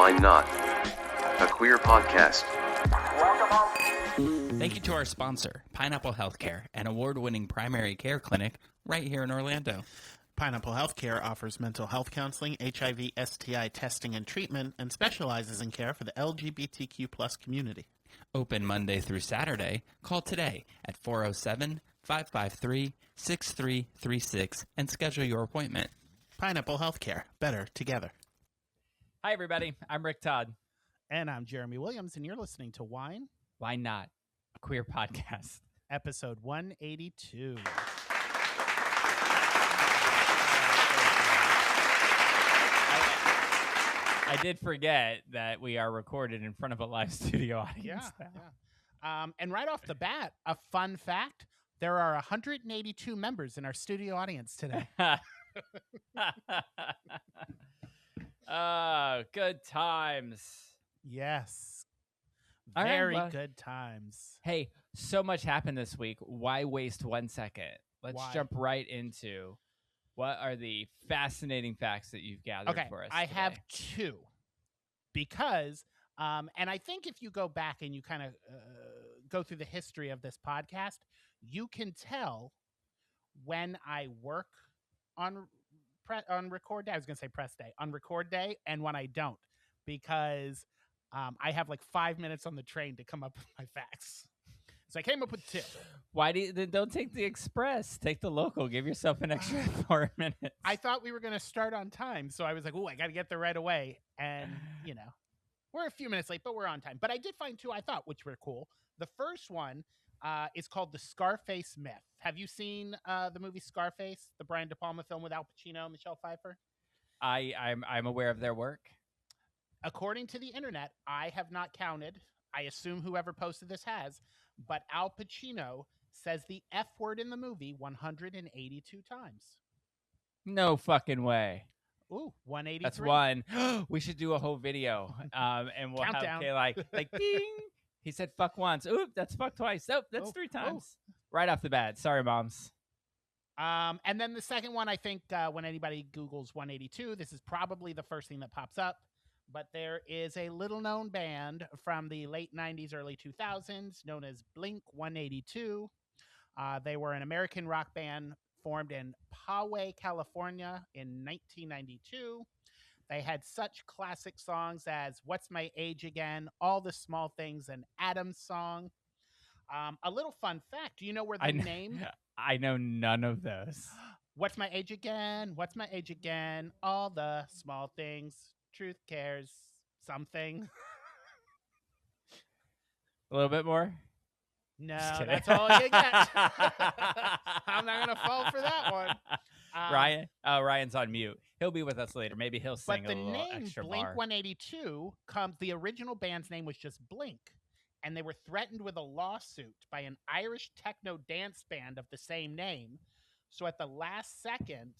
Why Not? A queer podcast. Thank you to our sponsor, Pineapple Healthcare, an award-winning primary care clinic right here in Orlando. Pineapple Healthcare offers mental health counseling, HIV, STI testing and treatment, and specializes in care for the LGBTQ plus community. Open Monday through Saturday. Call today at 407-553-6336 and schedule your appointment. Pineapple Healthcare. Better together. Hi, everybody. I'm Rick Todd. And I'm Jeremy Williams, and you're listening to Wine. Why Not? A queer podcast. Episode 182. I did forget that we are recorded in front of a live studio audience. Yeah. And right off the bat, a fun fact, there are 182 members in our studio audience today. Oh, good times. Yes. All right, Very well, good times. Hey, so much happened this week. Why waste 1 second? Let's jump right into what are the fascinating facts that you've gathered for us I today? have two. Because, and I think if you go back and you kind of go through the history of this podcast, you can tell when I work on record day. I was going to say press day. On record day, and when I don't. Because I have like 5 minutes on the train to come up with my facts. So I came up with two. Why don't take the express? Take the local. Give yourself an extra 4 minutes. I thought we were going to start on time, so I was like, "Oh, I got to get there right away." And you know, we're a few minutes late, but we're on time. But I did find two I thought which were cool. The first one is called the Scarface myth. Have you seen the movie Scarface, the Brian De Palma film with Al Pacino and Michelle Pfeiffer? I'm aware of their work. According to the internet, I have not counted. I assume whoever posted this has. But Al Pacino says the F word in the movie 182 times. No fucking way. Ooh, 183. That's one. We should do a whole video. And we'll Countdown. have okay, like ding. He said fuck once. Oop, that's fuck twice. Oh, that's three times. Right off the bat. Sorry, moms. And then the second one, I think when anybody Googles 182, this is probably the first thing that pops up. But there is a little-known band from the late 90s, early 2000s known as Blink-182. They were an American rock band formed in Poway, California in 1992. They had such classic songs as What's My Age Again, All the Small Things, and Adam's Song. A little fun fact, do you know where the name... I know none of those. What's My Age Again? What's My Age Again? All the small things. Truth cares something. A little bit more? No, that's all you get. I'm not going to fall for that one. Ryan? Oh, Ryan's on mute. He'll be with us later. Maybe he'll sing a little extra Blink bar. 182 comes, the original band's name was just Blink, and they were threatened with a lawsuit by an Irish techno dance band of the same name. So at the last second,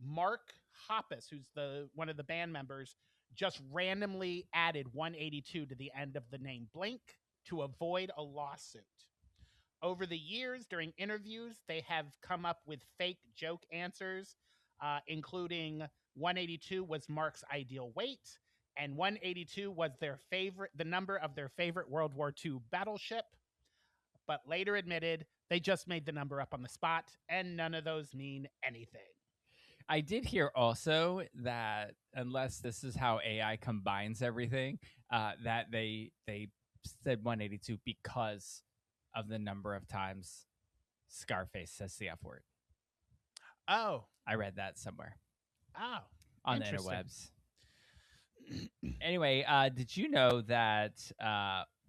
Mark Hoppus, who's one of the band members, just randomly added 182 to the end of the name Blink to avoid a lawsuit. Over the years, during interviews, they have come up with fake joke answers, including 182 was Mark's ideal weight, and 182 was the number of their favorite World War II battleship, but later admitted they just made the number up on the spot, and none of those mean anything. I did hear also that unless this is how AI combines everything, that they said 182 because of the number of times Scarface says the F word. Oh. I read that somewhere. Oh. On the interwebs. Anyway, did you know that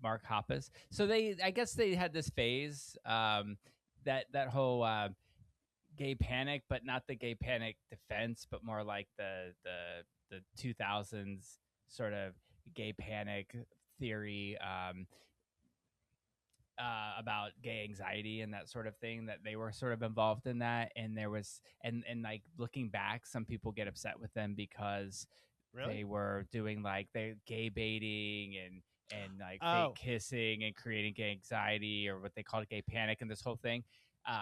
Mark Hoppus? So I guess they had this phase, that whole gay panic, but not the gay panic defense, but more like the 2000s sort of gay panic theory about gay anxiety and that sort of thing, that they were sort of involved in that. And there was, and like looking back, some people get upset with them because they were doing like the gay baiting and like fake kissing and creating gay anxiety, or what they called gay panic, and this whole thing.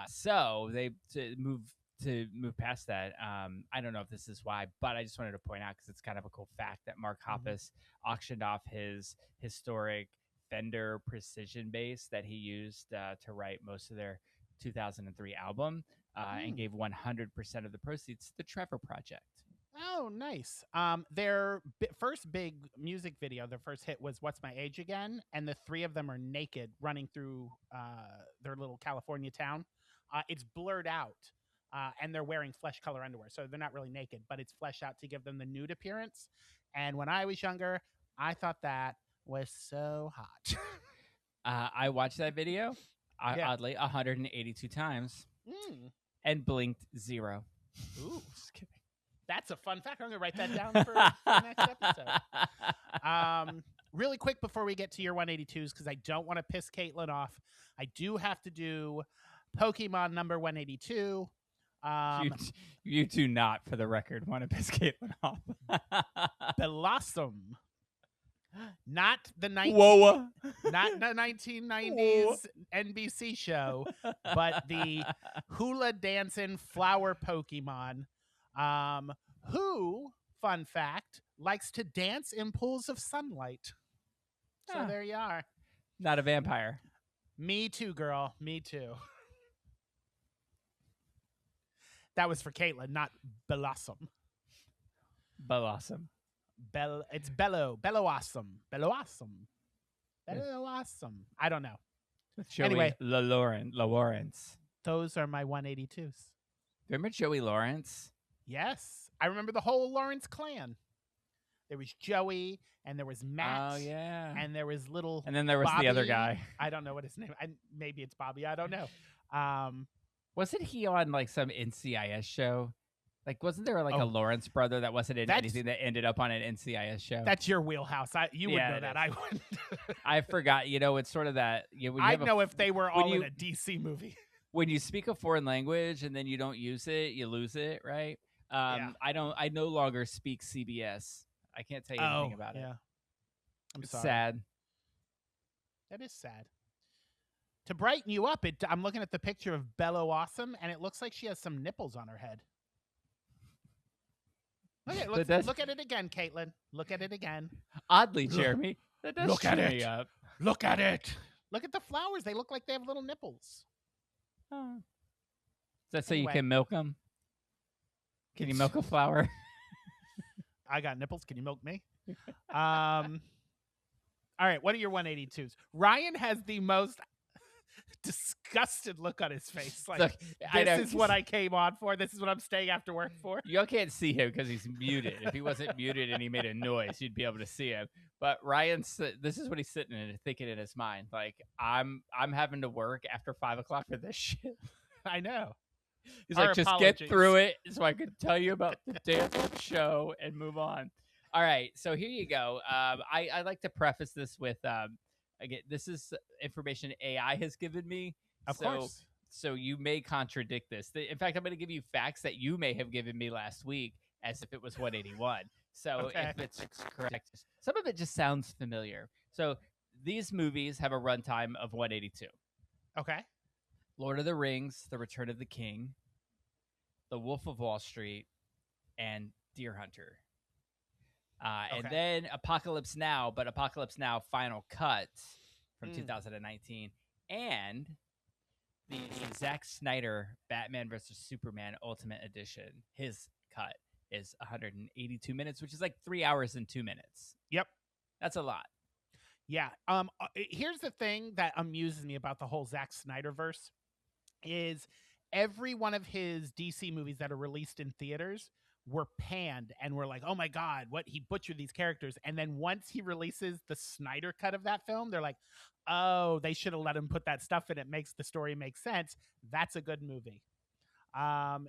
So they moved to move past that, I don't know if this is why, but I just wanted to point out because it's kind of a cool fact that Mark Hoppus auctioned off his historic Fender Precision bass that he used to write most of their 2003 album, and gave 100% of the proceeds to the Trevor Project. Oh, nice. Their first big music video, their first hit was "What's My Age Again," and the three of them are naked running through their little California town. It's blurred out, and they're wearing flesh color underwear, so they're not really naked, but it's fleshed out to give them the nude appearance. And when I was younger, I thought that was so hot. I watched that video, oddly, 182 times, and blinked 0. Ooh, just kidding. That's a fun fact. I'm going to write that down for the next episode. Really quick before we get to your 182s, because I don't want to piss Caitlin off, I do have to do Pokemon number 182. You do not, for the record, want to piss Caitlin off. Blossom. Not the 1990s NBC show, but the hula dancing flower Pokemon. Who, fun fact, likes to dance in pools of sunlight. So there you are. Not a vampire. Me too, girl. Me too. That was for Caitlin, not Blossom. Blossom. It's Belloawesome. I don't know. Joey Anyway. Lawrence. Those are my 182s. Remember Joey Lawrence? Yes. I remember the whole Lawrence clan. There was Joey, and there was Matt. Oh, yeah. And there was little And then there was Bobby. the other guy. I don't know what his name. Maybe it's Bobby. I don't know. Wasn't he on like some NCIS show? Like, wasn't there like a Lawrence brother that wasn't in anything that ended up on an NCIS show? That's your wheelhouse. You would know that. I wouldn't. I forgot. It's sort of that. I know if they were all in a DC movie. When you speak a foreign language and then you don't use it, you lose it, right? I no longer speak CBS. I can't tell you anything about it. I'm sorry. Sad. That is sad. To brighten you up, I'm looking at the picture of Bello Awesome, and it looks like she has some nipples on her head. Look at it again, Caitlin. Look at it again. Oddly, Jeremy, that does look at cheer it. me up. Look at it. Look at the flowers. They look like they have little nipples. Oh. Is that so you can milk them? Can you milk a flower? I got nipples. Can you milk me? All right. What are your 182s? Ryan has the most disgusted look on his face. Like, this is what I came on for. This is what I'm staying after work for. You can't see him because he's muted. If he wasn't muted and he made a noise, you'd be able to see him. But this is what he's sitting and thinking in his mind. Like, I'm having to work after 5 o'clock for this shit. I know. He's like, just get through it so I could tell you about the damn show and move on. All right, so here you go. I like to preface this with, again, this is information AI has given me. Of course. So you may contradict this. In fact, I'm going to give you facts that you may have given me last week as if it was 181. So if it's correct, some of it just sounds familiar. So these movies have a runtime of 182. Okay. Lord of the Rings, The Return of the King, The Wolf of Wall Street, and Deer Hunter. And then Apocalypse Now, but Apocalypse Now Final Cut from 2019, and the Zack Snyder Batman vs. Superman Ultimate Edition. His cut is 182 minutes, which is like 3 hours and 2 minutes. Yep. That's a lot. Yeah. Here's the thing that amuses me about the whole Zack Snyderverse is every one of his DC movies that are released in theaters were panned and were like, oh my God, what he butchered these characters. And then once he releases the Snyder cut of that film, they're like, oh, they should have let him put that stuff in. It makes the story make sense. That's a good movie.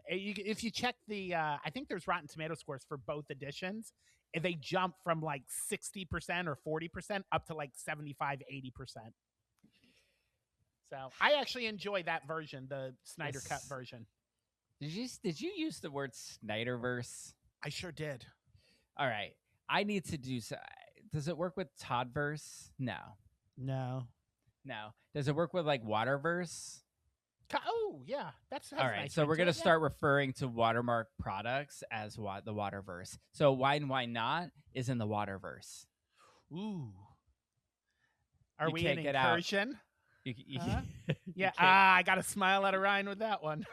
If you check the, I think there's Rotten Tomato scores for both editions. They jump from like 60% or 40% up to like 75, 80%. So I actually enjoy that version, the Snyder cut version. Did you use the word Snyderverse? I sure did. All right. I need to do so. Does it work with Toddverse? No. No. Does it work with like Waterverse? Oh, yeah. That's All right, so we're going to start referring to Watermark products as the Waterverse. So Why and Why Not is in the Waterverse. Ooh. Are You we can't in get out. incursion? You Yeah. can't- I got a smile out of Ryan with that one.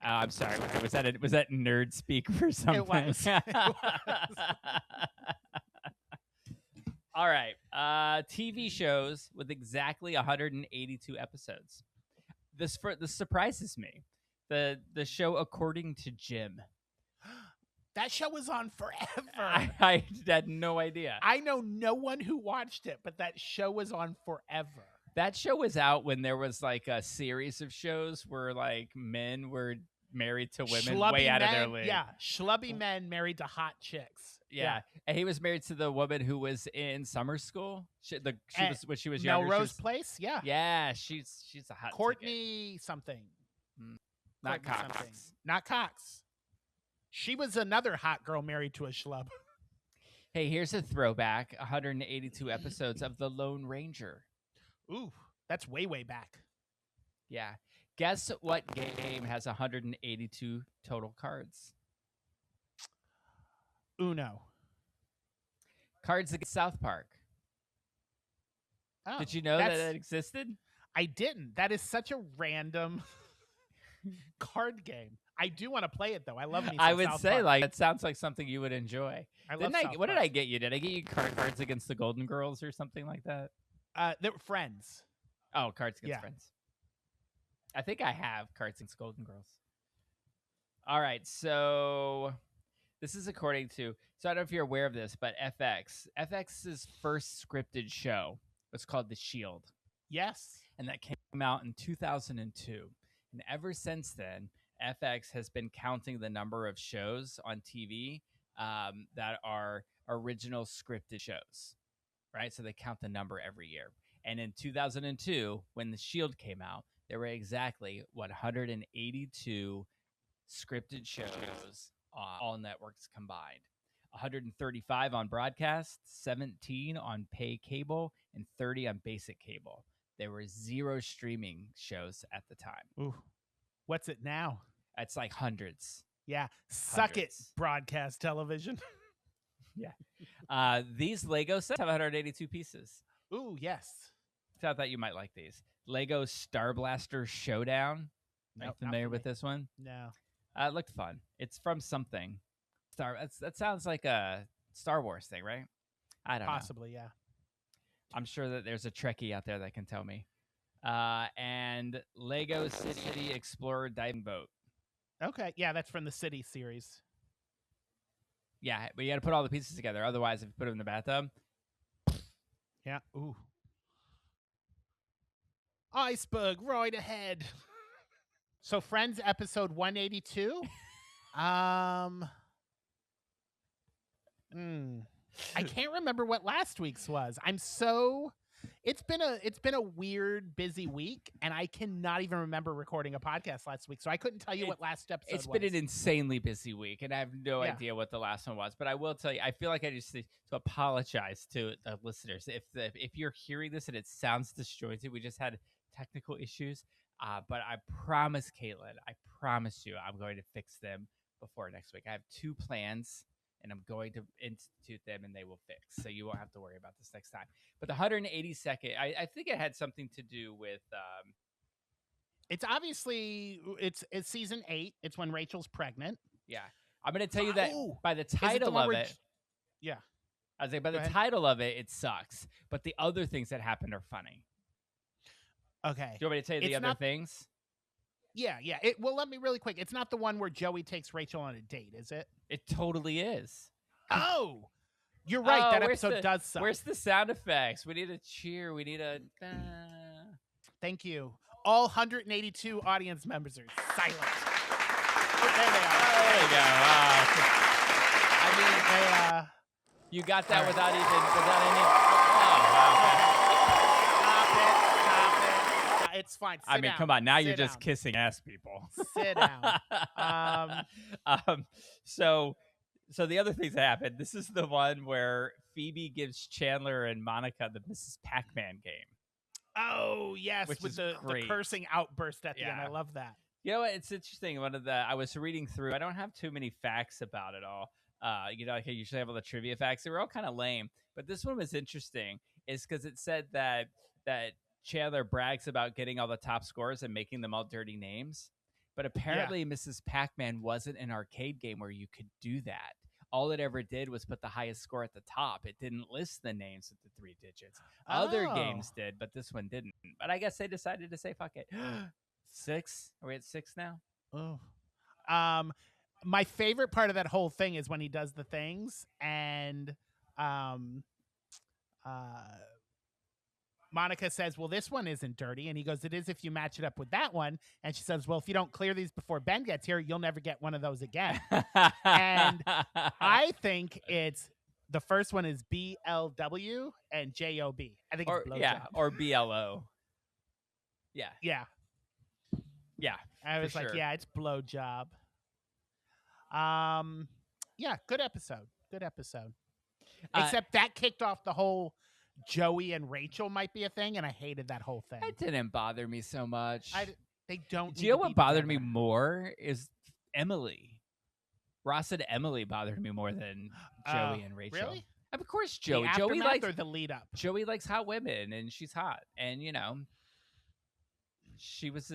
I'm sorry. Was that nerd speak for something? It was. All right. TV shows with exactly 182 episodes. This surprises me. The show According to Jim. That show was on forever. I had no idea. I know no one who watched it, but that show was on forever. That show was out when there was like a series of shows where like men were married to women way out of their league. Yeah, schlubby men married to hot chicks. Yeah. And he was married to the woman who was in summer school. She was when she was younger. Melrose Place. Yeah. Yeah, she's a hot Courtney ticket. something. Not Courtney Cox. something. Not Cox. She was another hot girl married to a schlub. Hey, here's a throwback: 182 episodes of The Lone Ranger. Ooh, that's way, way back. Yeah. Guess what game has 182 total cards? Uno. Cards Against South Park. Oh, Did you know that it existed? I didn't. That is such a random card game. I do want to play it though. I love me. I would South say Park. like it sounds like something you would enjoy. What did I get you? Did I get you Cards Against the Golden Girls or something like that? They were Friends. Oh, Cards Against Friends. I think I have Cards Against Golden Girls. All right, so this is according to. So I don't know if you're aware of this, but FX's first scripted show was called The Shield. Yes, and that came out in 2002. And ever since then, FX has been counting the number of shows on TV that are original scripted shows, right? So they count the number every year. And in 2002, when The Shield came out, there were exactly 182 scripted shows on all networks combined. 135 on broadcast, 17 on pay cable, and 30 on basic cable. There were 0 streaming shows at the time. Ooh. What's it now? It's like hundreds. Yeah. Suck it, broadcast television. Yeah. These Lego sets have 182 pieces. Ooh, yes. So I thought you might like these. Lego Star Blaster Showdown. Are you familiar with this one? No. It looked fun. It's from something. That sounds like a Star Wars thing, right? I don't know. Possibly, yeah. I'm sure that there's a Trekkie out there that can tell me. And Lego City Explorer Diving Boat. Okay, yeah, that's from the City series. Yeah, but you got to put all the pieces together. Otherwise, if you put them in the bathtub. Yeah. Ooh. Iceberg right ahead. So Friends episode 182. I can't remember what last week's was. It's been a weird, busy week, and I cannot even remember recording a podcast last week, so I couldn't tell you what last episode was. It's been an insanely busy week, and I have no idea what the last one was. But I will tell you, I feel like I just need to apologize to the listeners if you're hearing this and it sounds disjointed. We just had technical issues, but I promise, Caitlin, I promise you, I'm going to fix them before next week. I have 2 plans. And I'm going to institute them, and they will fix. So you won't have to worry about this next time. But the 182nd, I think it had something to do with. It's obviously it's season 8. It's when Rachel's pregnant. Yeah, I'm going to tell you that by the title of it. Yeah, I was like, by the title of it, it sucks. But the other things that happened are funny. Okay. Do you want me to tell you the other things? Yeah. Well, let me really quick. It's not the one where Joey takes Rachel on a date, is it? It totally is. Oh, you're right. That episode does suck. Where's the sound effects? We need a cheer. We need a. Thank you. All 182 audience members are silent. Oh, there they are. There you go. I mean, you got that without any. Oh, wow. It's fine. Sit down. Come on. Now you're just kissing ass people. Sit down. So the other things that happened. This is the one where Phoebe gives Chandler and Monica the Mrs. Pac-Man game. Oh yes, Which with is the great. cursing outburst at the end. Yeah. I love that. You know what? It's interesting. I was reading through. I don't have too many facts about it all. Like I usually have all the trivia facts. They were all kind of lame, but this one was interesting. Is because it said that Chandler brags about getting all the top scores and making them all dirty names, but apparently Mrs. Pac-Man wasn't an arcade game where you could do that. All it ever did was put the highest score at the top. It didn't list the names with the 3 digits. Other games did, but this one didn't. But I guess they decided to say fuck it. 6? Are we at 6 now? Oh. My favorite part of that whole thing is when he does the things and Monica says, well, this one isn't dirty. And he goes, it is if you match it up with that one. And she says, well, if you don't clear these before Ben gets here, you'll never get one of those again. And I think it's the first one is BLW and JOB. I think it's blowjob. Yeah, or BLO. Yeah. Yeah. Yeah. I was like, sure. yeah, it's blowjob. Yeah, good episode. Good episode. Except that kicked off the whole Joey and Rachel might be a thing, and I hated that whole thing. It didn't bother me so much. They don't. Do you know what bothered me more is Emily. Ross and Emily bothered me more than Joey and Rachel. Really? Of course, Joey. The Joey likes or the lead up. Joey likes hot women, and she's hot, and she was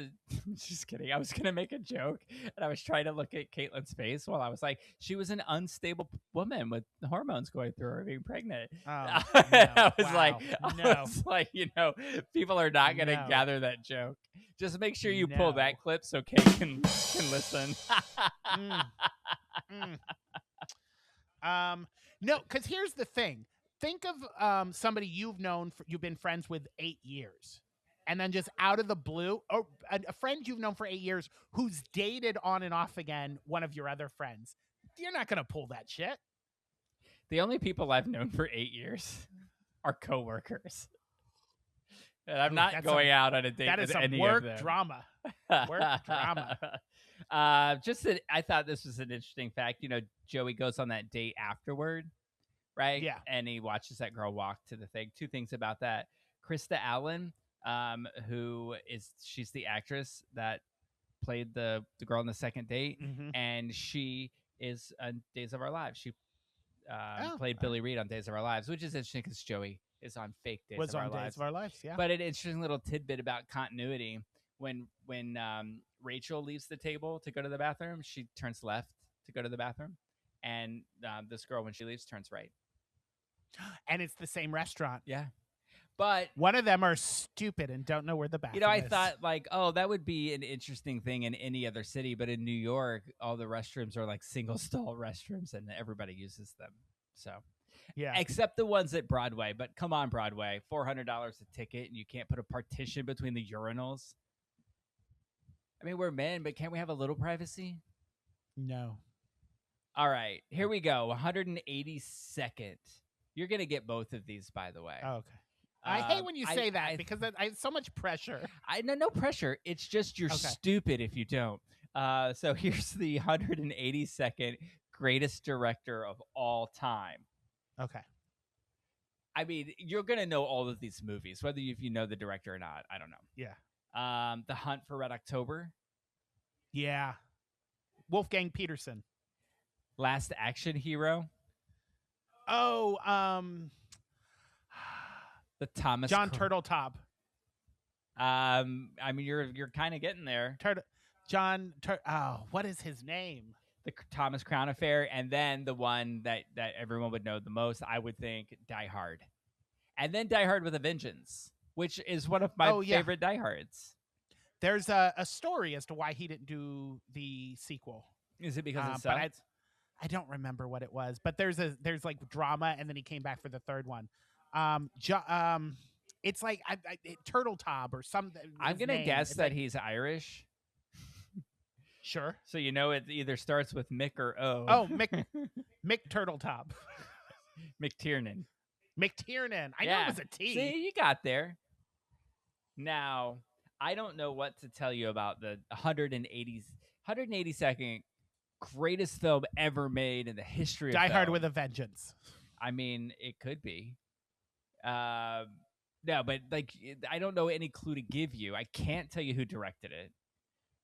just kidding. I was gonna make a joke, and I was trying to look at Caitlin's face while I was like, she was an unstable woman with hormones going through her being pregnant. Oh, I was no. like, people are not gonna gather that joke. Just make sure you pull that clip so Kate can listen. No, because here's the thing. Think of somebody you've been friends with 8 years. And then just out of the blue, or a friend you've known for 8 years who's dated on and off again one of your other friends. You're not going to pull that shit. The only people I've known for 8 years are coworkers. And I'm not going out on a date with any of them. That is some work drama. Work drama. I thought this was an interesting fact. Joey goes on that date afterward, right? Yeah. And he watches that girl walk to the thing. 2 things about that. Krista Allen, she's the actress that played the girl on the second date, and she is on Days of Our Lives. She played Billy Reed on Days of Our Lives, which is interesting because Joey is on fake Days of Our Lives. Days of Our Lives, yeah. But an interesting little tidbit about continuity: when Rachel leaves the table to go to the bathroom, she turns left to go to the bathroom, and this girl, when she leaves, turns right. And it's the same restaurant. Yeah. But one of them are stupid and don't know where the bathroom is. I thought that would be an interesting thing in any other city, but in New York, all the restrooms are like single stall restrooms, and everybody uses them. So, yeah, except the ones at Broadway. But come on, Broadway, $400 a ticket, and you can't put a partition between the urinals. I mean, we're men, but can't we have a little privacy? No. All right, here we go. 182nd. You're gonna get both of these, by the way. Oh, okay. I hate when you say that because I have so much pressure. No pressure. It's just you're stupid if you don't. So here's the 182nd greatest director of all time. Okay. I mean, you're going to know all of these movies, whether you know the director or not. I don't know. Yeah. The Hunt for Red October. Yeah. Wolfgang Peterson. Last Action Hero. Oh, the Thomas John Turteltaub. I mean, you're kind of getting there. What is his name? The Thomas Crown Affair, and then the one that everyone would know the most, I would think, Die Hard, and then Die Hard with a Vengeance, which is one of my favorite Die Hards. There's a story as to why he didn't do the sequel. Is it because it sucked? I don't remember what it was, but there's like drama, and then he came back for the third one. It's like Turteltaub or something. I'm gonna guess that he's Irish. Sure. So it either starts with Mick or O. Oh, Mick Turteltaub. McTiernan. I know it was a T. See, you got there. Now, I don't know what to tell you about the 182nd greatest film ever made in the history of Die film. Hard with a Vengeance. I mean, it could be. No, but like I don't know any clue to give you. I can't tell you who directed it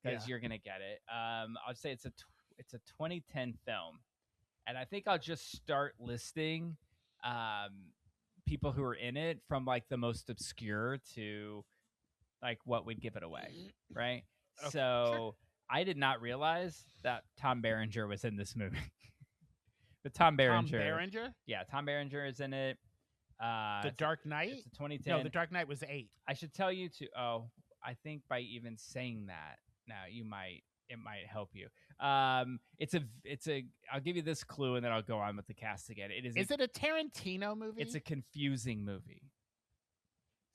because you're gonna get it. I'll say it's a 2010 film, and I think I'll just start listing people who are in it from like the most obscure to like what would give it away, right? Okay, So sure. I did not realize that Tom Berenger was in this movie. But Tom Tom Berenger, Berenger, yeah, Tom Berenger is in it. The Dark Knight. It's a 2010. No, The Dark Knight was 8. I should tell you to. Oh, I think by even saying that, now it might help you. It's a. I'll give you this clue, and then I'll go on with the cast again. Is it a Tarantino movie? It's a confusing movie.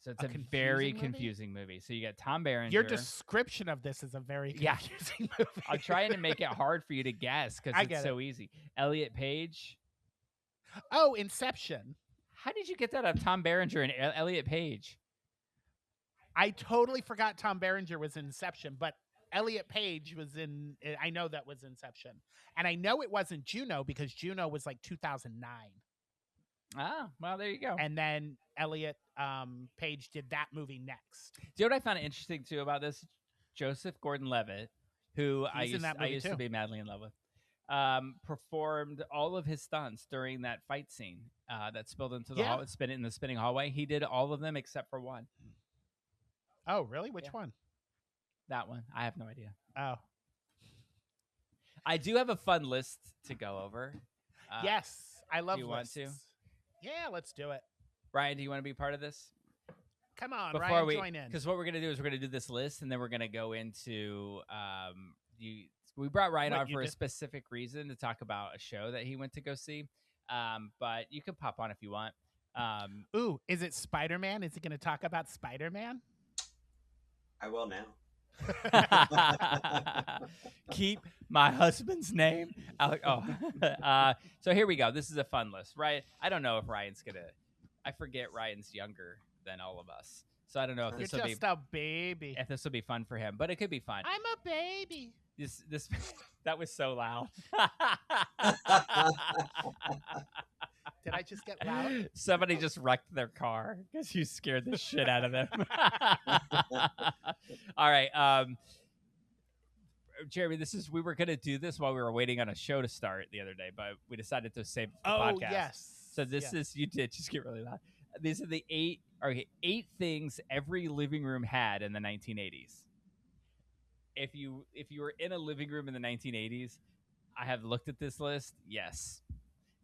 So it's a confusing very movie? confusing movie. So you got Tom Berenger. Your description of this is a very confusing movie. I'm trying to make it hard for you to guess because it's so easy. Elliot Page. Oh, Inception. How did you get that out of Tom Berenger and Elliot Page? I totally forgot Tom Berenger was in Inception, but Elliot Page was in. I know that was Inception, and I know it wasn't Juno because Juno was like 2009. Ah, well, there you go. And then Elliot Page did that movie next. Do you know what I found interesting too about this? Joseph Gordon-Levitt, who I used to be madly in love with, performed all of his stunts during that fight scene that spilled into the hall, in the spinning hallway. He did all of them except for one. Oh, really? Which one? That one. I have no idea. Oh. I do have a fun list to go over. Yes, I love lists. Want to? Yeah, let's do it. Ryan, do you want to be part of this? Come on, Ryan, join in. Because what we're going to do is we're going to do this list, and then we're going to go into we brought Ryan on for a specific reason to talk about a show that he went to go see. But you can pop on if you want. Ooh, is it Spider-Man? Is he going to talk about Spider-Man? I will now. Keep my husband's name out. Oh, so here we go. This is a fun list, right? I don't know if Ryan's gonna. I forget Ryan's younger than all of us, so I don't know if this will be just a baby. If this will be fun for him, but it could be fun. I'm a baby. This that was so loud. Did I just get loud? Somebody just wrecked their car because you scared the shit out of them. All right. Jeremy, we were going to do this while we were waiting on a show to start the other day, but we decided to save the podcast. Oh, yes. So you did just get really loud. These are the eight things every living room had in the 1980s. If you were in a living room in the 1980s, I have looked at this list. Yes.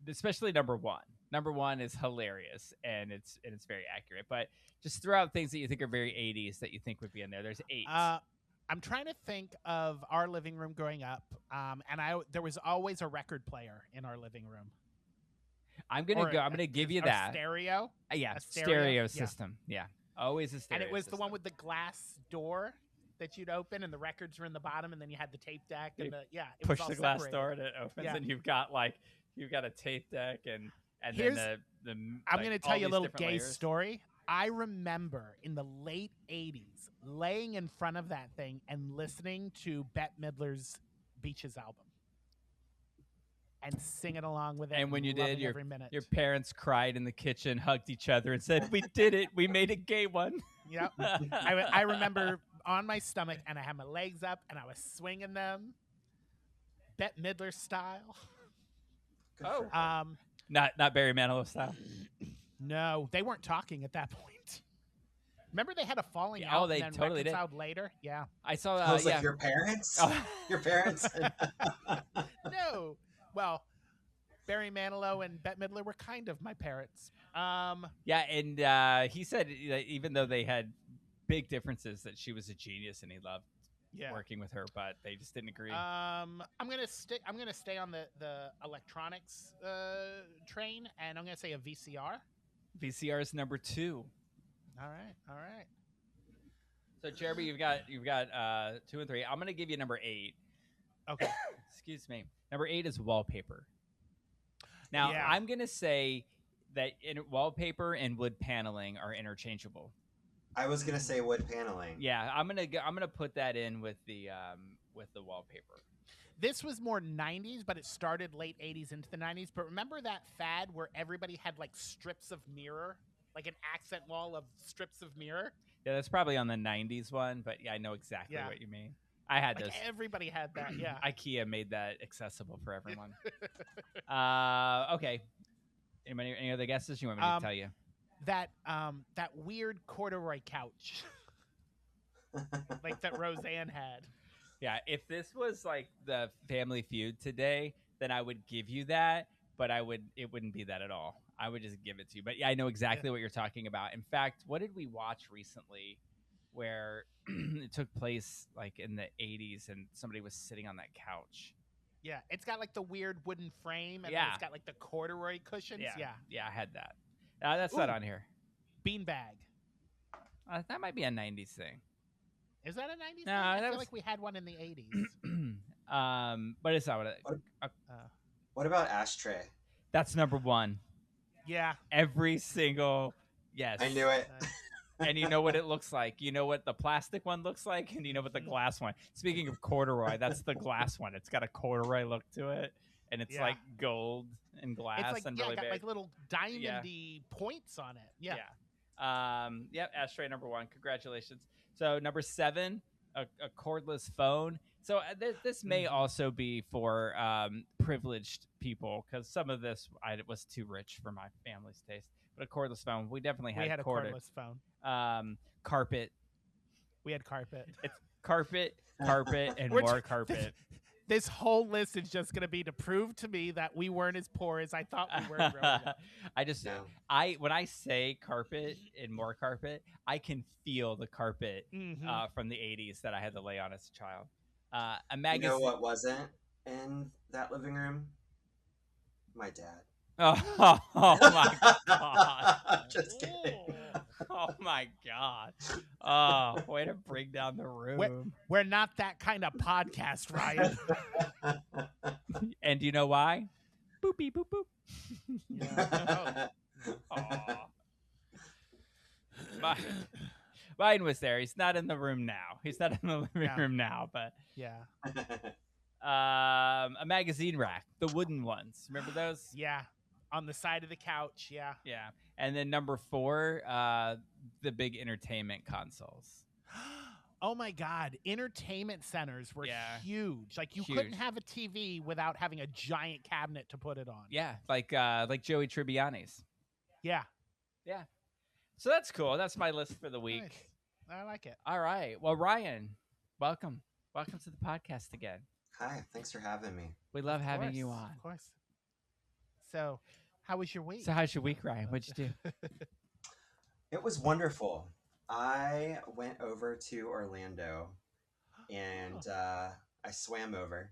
Especially number one. Number one is hilarious and it's very accurate. But just throw out things that you think are very 80s that you think would be in there. There's 8. I'm trying to think of our living room growing up, and there was always a record player in our living room. I'm gonna give you that stereo. Yeah, stereo system. Yeah, always a stereo. And it was system. the one with the glass door that you'd open, and the records were in the bottom, and then you had the tape deck. And push the glass door and it opens, and you've got a tape deck and Here's, then the I'm going to tell you a little gay layers. story. I remember in the late 80s laying in front of that thing and listening to Bette Midler's Beaches album and singing along with it. And when you did, every minute. Your parents cried in the kitchen, hugged each other, and said, "We did it. We made a gay one." Yep. I remember on my stomach, and I had my legs up, and I was swinging them, Bette Midler style. Not Barry Manilow style. No, they weren't talking at that point. Remember they had a falling out and they then totally reconciled later? Yeah. I saw I was like, your parents? Your parents? No. Well, Barry Manilow and Bette Midler were kind of my parents. Yeah, and he said that even though they had big differences, that she was a genius and he loved working with her, but they just didn't agree. I'm gonna stay on the electronics train, and I'm gonna say a VCR. VCR is number 2. All right. So Jeremy, you've got 2 and 3. I'm gonna give you number 8. Okay. Excuse me. Number 8 is wallpaper. Now I'm gonna say that wallpaper and wood paneling are interchangeable. I was gonna say wood paneling. Yeah, I'm gonna put that in with the wallpaper. This was more 90s, but it started late 80s into the 90s. But remember that fad where everybody had like strips of mirror like an accent wall of strips of mirror. Yeah, that's probably on the 90s one, but yeah, I know exactly what you mean. I had Like those. everybody had that. Yeah. IKEA made that accessible for everyone. Okay. Any other guesses you want me to tell you? That weird corduroy couch, like that Roseanne had. Yeah, if this was like the Family Feud today, then I would give you that, but it wouldn't be that at all. I would just give it to you. But yeah, I know exactly what you're talking about. In fact, what did we watch recently where it took place like in the 80s and somebody was sitting on that couch? Yeah, it's got like the weird wooden frame and then it's got like the corduroy cushions. Yeah, I had that. That's not on here. Beanbag. That might be a 90s thing. Is that a 90s thing? No, I feel like we had one in the 80s. But it's not what What about ashtray? That's number one. Yeah. Every single yes. I knew it. And you know what it looks like. You know what the plastic one looks like, and you know what the glass one. Speaking of corduroy, that's the glass one. It's got a corduroy look to it, and it's like gold and glass it's like, and yeah, really got big. like little diamondy points on it. Yeah. Yep, ashtray number one. Congratulations. So number 7, a cordless phone. So this may also be for privileged people because some of this was too rich for my family's taste. But a cordless phone, we definitely had a cordless phone. Carpet. We had carpet. It's carpet, and more carpet. This whole list is just going to be to prove to me that we weren't as poor as I thought we were growing up. When I say carpet and more carpet, I can feel the carpet from the 80s that I had to lay on as a child. A magazine. You know what wasn't in that living room? My dad. Oh my god! Just kidding. Oh my god! Oh, way to bring down the room. We're not that kind of podcast, Ryan. And do you know why? Boopy boop boop. Yeah. Ryan was there. He's not in the room now. He's not in the living room now, but yeah. A magazine rack, the wooden ones. Remember those? Yeah. On the side of the couch. Yeah. Yeah. And then number 4, the big entertainment consoles. Oh my God. Entertainment centers were huge. Like you Huge. couldn't have a TV without having a giant cabinet to put it on. Yeah. Like Joey Tribbiani's. Yeah. Yeah. So that's cool. That's my list for the week. Nice. I like it. All right. Well, Ryan, welcome. Welcome to the podcast again. Hi. Thanks for having me. We love having you on. Of course. So, how was your week? So how's your week, Ryan? What'd you do? It was wonderful. I went over to Orlando and I swam over.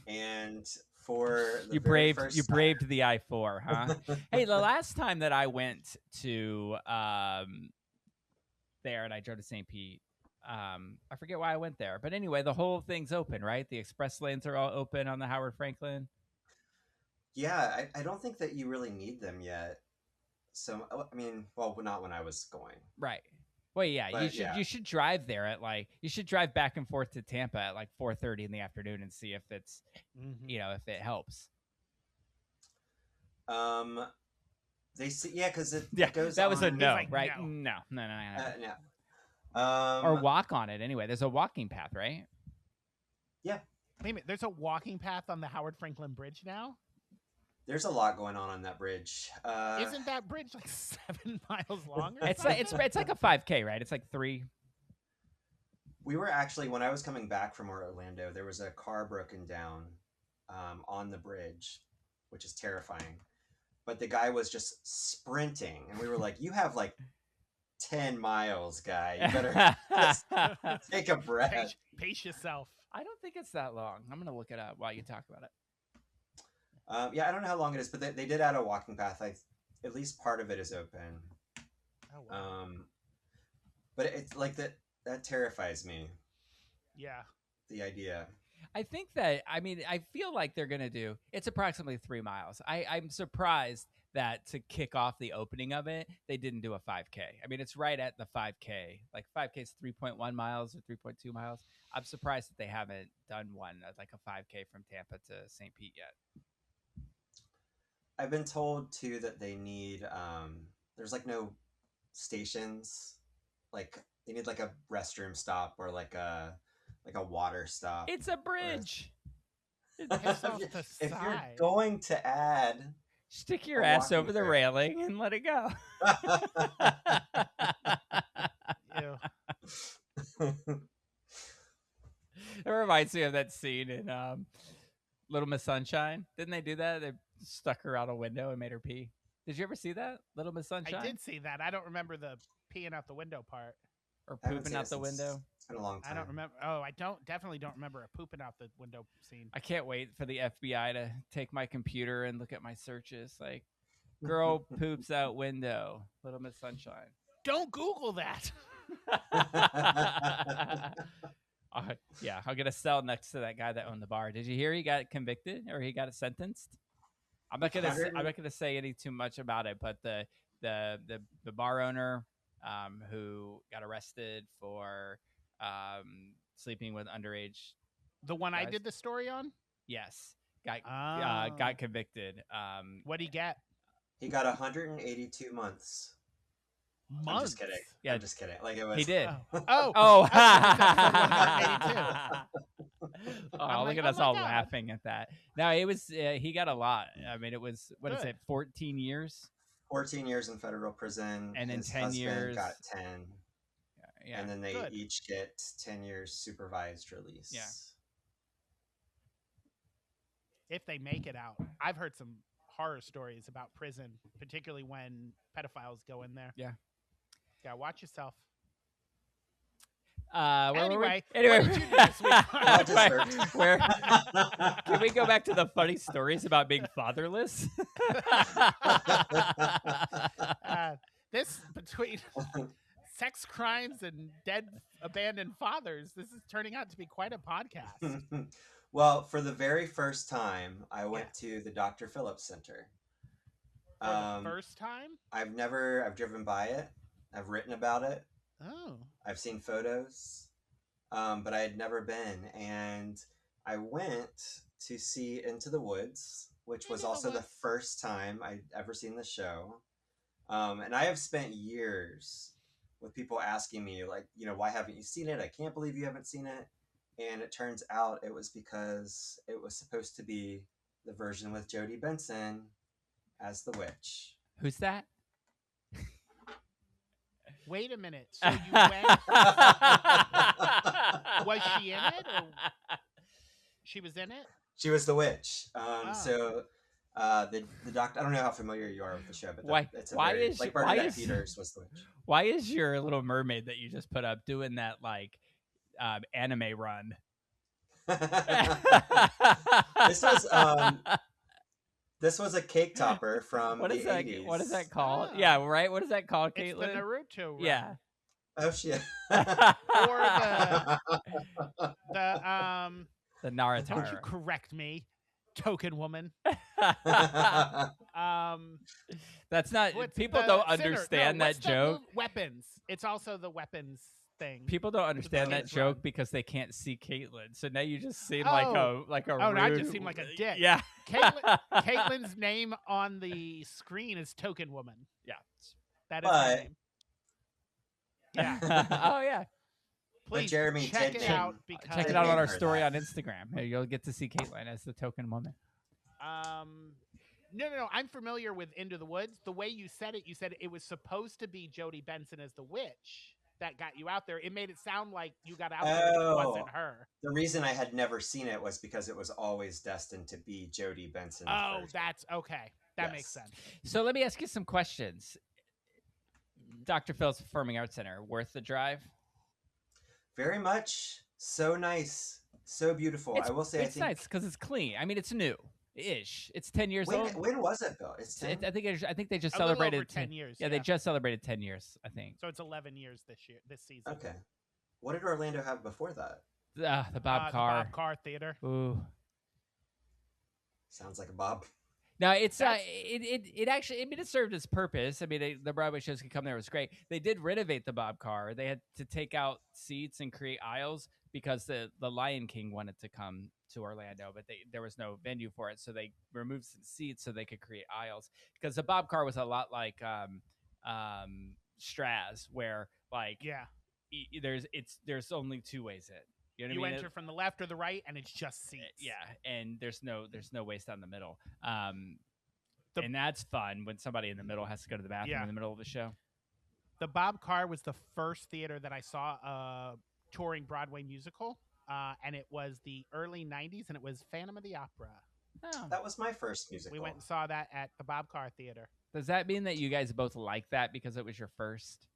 And for the you braved the I-4, huh? Hey, the last time that I went to there and I drove to St. Pete, I forget why I went there, but anyway, the whole thing's open, right? The express lanes are all open on the Howard Franklin. Yeah, I don't think that you really need them yet. So I mean, well, not when I was going. Right. Well, yeah, but you should drive there at you should drive back and forth to Tampa at 4:30 in the afternoon and see if it's if it helps. They see, because it goes. That was a no, like, right? No. No. Or walk on it anyway. There's a walking path, right? Yeah. Wait a minute. There's a walking path on the Howard Franklin Bridge now? There's a lot going on that bridge. Isn't that bridge 7 miles long? It's like a 5K, right? It's 3. We were actually, when I was coming back from Orlando, there was a car broken down on the bridge, which is terrifying. But the guy was just sprinting, and we were like, "You have 10 miles, guy. You better just take a breath. Pace yourself." I don't think it's that long. I'm gonna look it up while you talk about it. I don't know how long it is, but they did add a walking path. At least part of it is open. Oh wow. But it's that terrifies me. Yeah. The idea. I think that I feel like they're gonna do. It's approximately 3 miles. I'm surprised that to kick off the opening of it, they didn't do a 5K. I mean, it's right at the 5K. 5K is 3.1 miles or 3.2 miles. I'm surprised that they haven't done one a 5K from Tampa to St. Pete yet. I've been told too that they need there's no stations. Like they need like a restroom stop or like a water stop. It's a bridge. Piss off the If you're side. going to add, Stick your A ass walking over the trail. railing and let it go. Ew. It reminds me of that scene in Little Miss Sunshine. Didn't they do that? They stuck her out a window and made her pee. Did you ever see that, Little Miss Sunshine? I did see that. I don't remember the peeing out the window part. Or I haven't pooping seen out it the since- window. It's been a long time. I don't remember. Oh, I definitely don't remember a pooping out the window scene. I can't wait for the FBI to take my computer and look at my searches. Like, girl poops out window, Little Miss Sunshine. Don't Google that. Yeah, I'll get a cell next to that guy that owned the bar. Did you hear he got convicted or he got sentenced? I'm not gonna say any too much about it, but the bar owner who got arrested for sleeping with underage. The one I Guys? did the story on? Yes, got Oh. convicted. What'd he get? He got 182 months. Months. I'm just kidding. Yeah. I'm just kidding. Like it was. He did. Oh. Oh, I'm oh, like, look at oh us my all God. laughing at that. No, it was he got a lot. I mean, it was what is Good. it? 14 years. 14 years in federal prison, And then his 10 husband years- got 10, Yeah. and then they Good. each get 10 years supervised release. Yeah. If they make it out. I've heard some horror stories about prison, particularly when pedophiles go in there. Yeah. Yeah, watch yourself. Where were we? Anyway, what did you do this week? I just Where- Can we go back to the funny stories about being fatherless? This between sex crimes and dead abandoned fathers, this is turning out to be quite a podcast. Well, for the very first time, I went to the Dr. Phillips Center. For the first time? I've driven by it. I've written about it. Oh. I've seen photos, but I had never been. And I went to see Into the Woods, which was Into the also the Woods. first time I'd ever seen the show. And I have spent years with people asking me, like, why haven't you seen it? I can't believe you haven't seen it. And it turns out it was because it was supposed to be the version with Jodi Benson as the witch. Who's that? Wait a minute. So you went? Was she in it? Or she was in it? She was the witch. Oh. So the doctor. I don't know how familiar you are with the show, but Bernadette Peters was the witch. Why is your Little Mermaid that you just put up doing that like anime run? This was a cake topper from What the is that? 80s. What is that called? Oh. Yeah, right. What is that called, It's the Caitlin? Naruto run. Oh Yeah. shit. Or the The don't you Naruto. correct me, token woman. That's not. What's People the don't sinner? understand No, that what's the joke. weapons. It's also the weapons thing. People don't understand that kids joke run. because they can't see Caitlin. So now you just seem Oh. like a Oh, now I just rude- seem like a dick. Yeah. Caitlin's name on the screen is Token Woman. Yeah. That is her But- name. Yeah. Oh yeah. Please Jeremy check did it name- out because Check it I out on named our her story that. on Instagram. You'll get to see Caitlin as the token woman. No. I'm familiar with Into the Woods. The way you said it was supposed to be Jodi Benson as the witch that got you out there. It made it sound like you got out there and it wasn't her. The reason I had never seen it was because it was always destined to be Jodi Benson. Oh, first. that's okay. That Yes. makes sense. So let me ask you some questions. Dr. Phil's Performing Arts Center, worth the drive? Very much. So nice. So beautiful. I will say, it's nice because it's clean. I mean, it's new-ish. It's 10 years when, old. when was it built? It's 10? I think they just A little celebrated over 10 years. Yeah, they just celebrated 10 years. I think. So it's 11 years this season. Okay. What did Orlando have before that? The Bob Carr. The Bob Carr Theater. Ooh. Sounds like a Bob. No, it's That's- it actually. I mean, it served its purpose. I mean, the Broadway shows could come there. It was great. They did renovate the Bob Carr. They had to take out seats and create aisles because the Lion King wanted to come to Orlando, but there was no venue for it, so they removed some seats so they could create aisles. Because the Bob Carr was a lot like Straz, where like Yeah. there's only two ways in. You know You what I mean? enter from the left or the right, and it's just seats. Yeah, and there's no ways down the middle. The- And that's fun when somebody in the middle has to go to the bathroom Yeah. in the middle of the show. The Bob Carr was the first theater that I saw a touring Broadway musical, and it was the early 90s, and it was Phantom of the Opera. Oh. That was my first musical. We went and saw that at the Bob Carr Theater. Does that mean that you guys both like that because it was your first?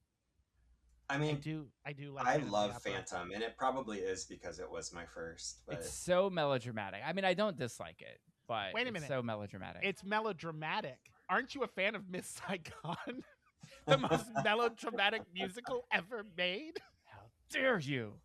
I I mean, do like I Phantom of the love Opera. Phantom, and it probably is because it was my first. But It's so melodramatic. I mean, I don't dislike it, but Wait a it's minute. so melodramatic. It's melodramatic. Aren't you a fan of Miss Saigon? The most melodramatic musical ever made? How dare you?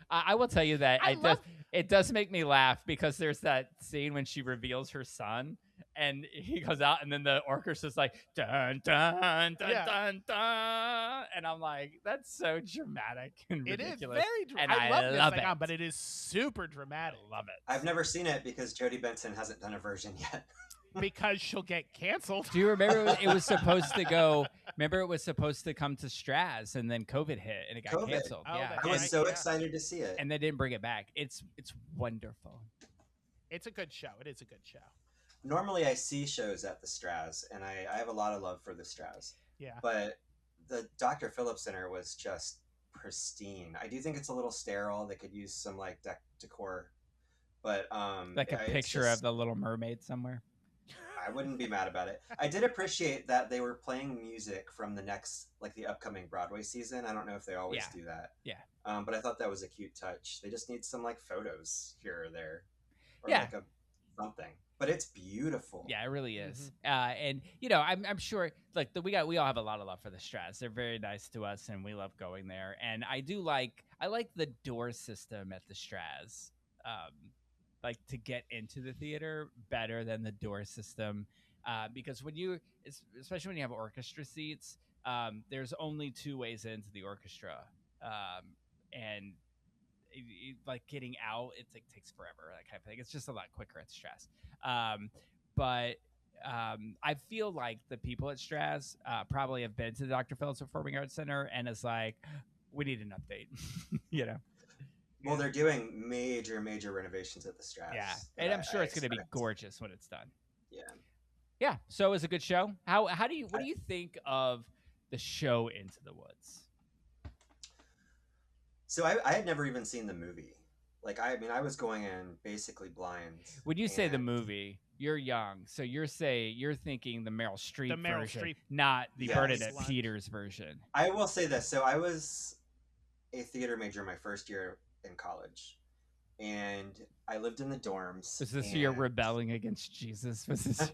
I will tell you that I love- it does make me laugh because there's that scene when she reveals her son and he goes out and then the orchestra's like dun dun dun Yeah. dun dun, and I'm like, that's so dramatic and It is ridiculous. very and dramatic. I love Miss love Saigon, it. but it is super dramatic I love it. I've never seen it because Jodi Benson hasn't done a version yet. because she'll get canceled. Do you remember it was supposed to go? Remember it was supposed to come to Straz, and then COVID hit, and it got COVID. canceled. Oh, Yeah, that's I was right, so yeah. excited to see it. and they didn't bring it back. It's wonderful. It's a good show. It is a good show. Normally, I see shows at the Straz, and I have a lot of love for the Straz. Yeah. But the Dr. Phillips Center was just pristine. I do think it's a little sterile. They could use some like decor, but Like a it's picture just- of the Little Mermaid somewhere. I wouldn't be mad about it. I did appreciate that they were playing music from the upcoming Broadway season. I don't know if they always Yeah. do that. Yeah. But I thought that was a cute touch. They just need some like photos here or there, or Yeah. like something. But it's beautiful. Yeah, it really is. Mm-hmm. And I'm sure like we all have a lot of love for the Straz. They're very nice to us, and we love going there. And I like the door system at the Straz. Like to get into the theater better than the door system, because especially when you have orchestra seats, there's only two ways into the orchestra, and like getting out, it takes forever, that kind of thing. It's just a lot quicker at Straz. But I feel like the people at Straz probably have been to the Dr. Phillips Performing Arts Center and it's like, we need an update, you know. Well, they're doing major renovations at the Straz. Yeah, that and I'm sure it's going to be expect. gorgeous when it's done. Yeah. Yeah, so it was a good show. What do you think of the show Into the Woods? So I had never even seen the movie. Like I was going in basically blind. When you say the and- movie, you're young, so you're thinking the Meryl Streep The Meryl version, Streep not the Yes. Bernadette Lunch. Peters version. I will say this. So I was a theater major my first year in college, and I lived in the dorms. Was this your and- rebelling against Jesus? Was this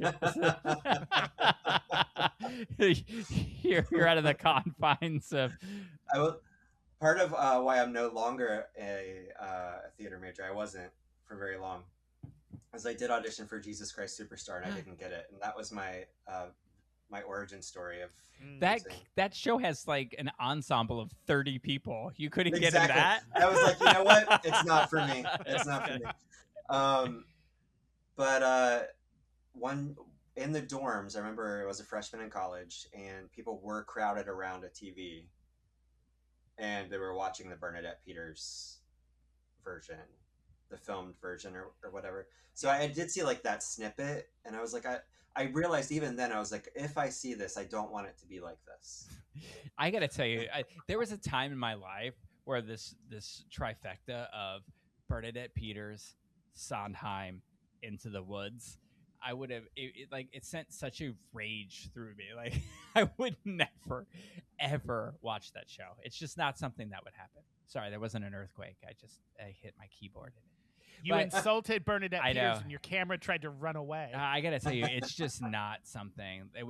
you're out of the confines of I will. Part of why I'm no longer a theater major, I wasn't for very long, is I did audition for Jesus Christ Superstar and I didn't get it, and that was my my origin story of that. losing. That show has like an ensemble of 30 people. You couldn't get in Exactly. that. I was like, you know what? It's not for me. It's not for me. But one in the dorms, I remember I was a freshman in college, and people were crowded around a TV, and they were watching the Bernadette Peters version, the filmed version or whatever. So I did see like that snippet, and I was like, I realized even then, I was like, if I see this, I don't want it to be like this. I gotta tell you, there was a time in my life where this trifecta of Bernadette Peters, Sondheim, Into the Woods, I would have it sent such a rage through me. Like I would never, ever watch that show. It's just not something that would happen. Sorry, there wasn't an earthquake. I hit my keyboard. You But- insulted Bernadette I Peters, know. and your camera tried to run away. I gotta tell you, it's just not something. It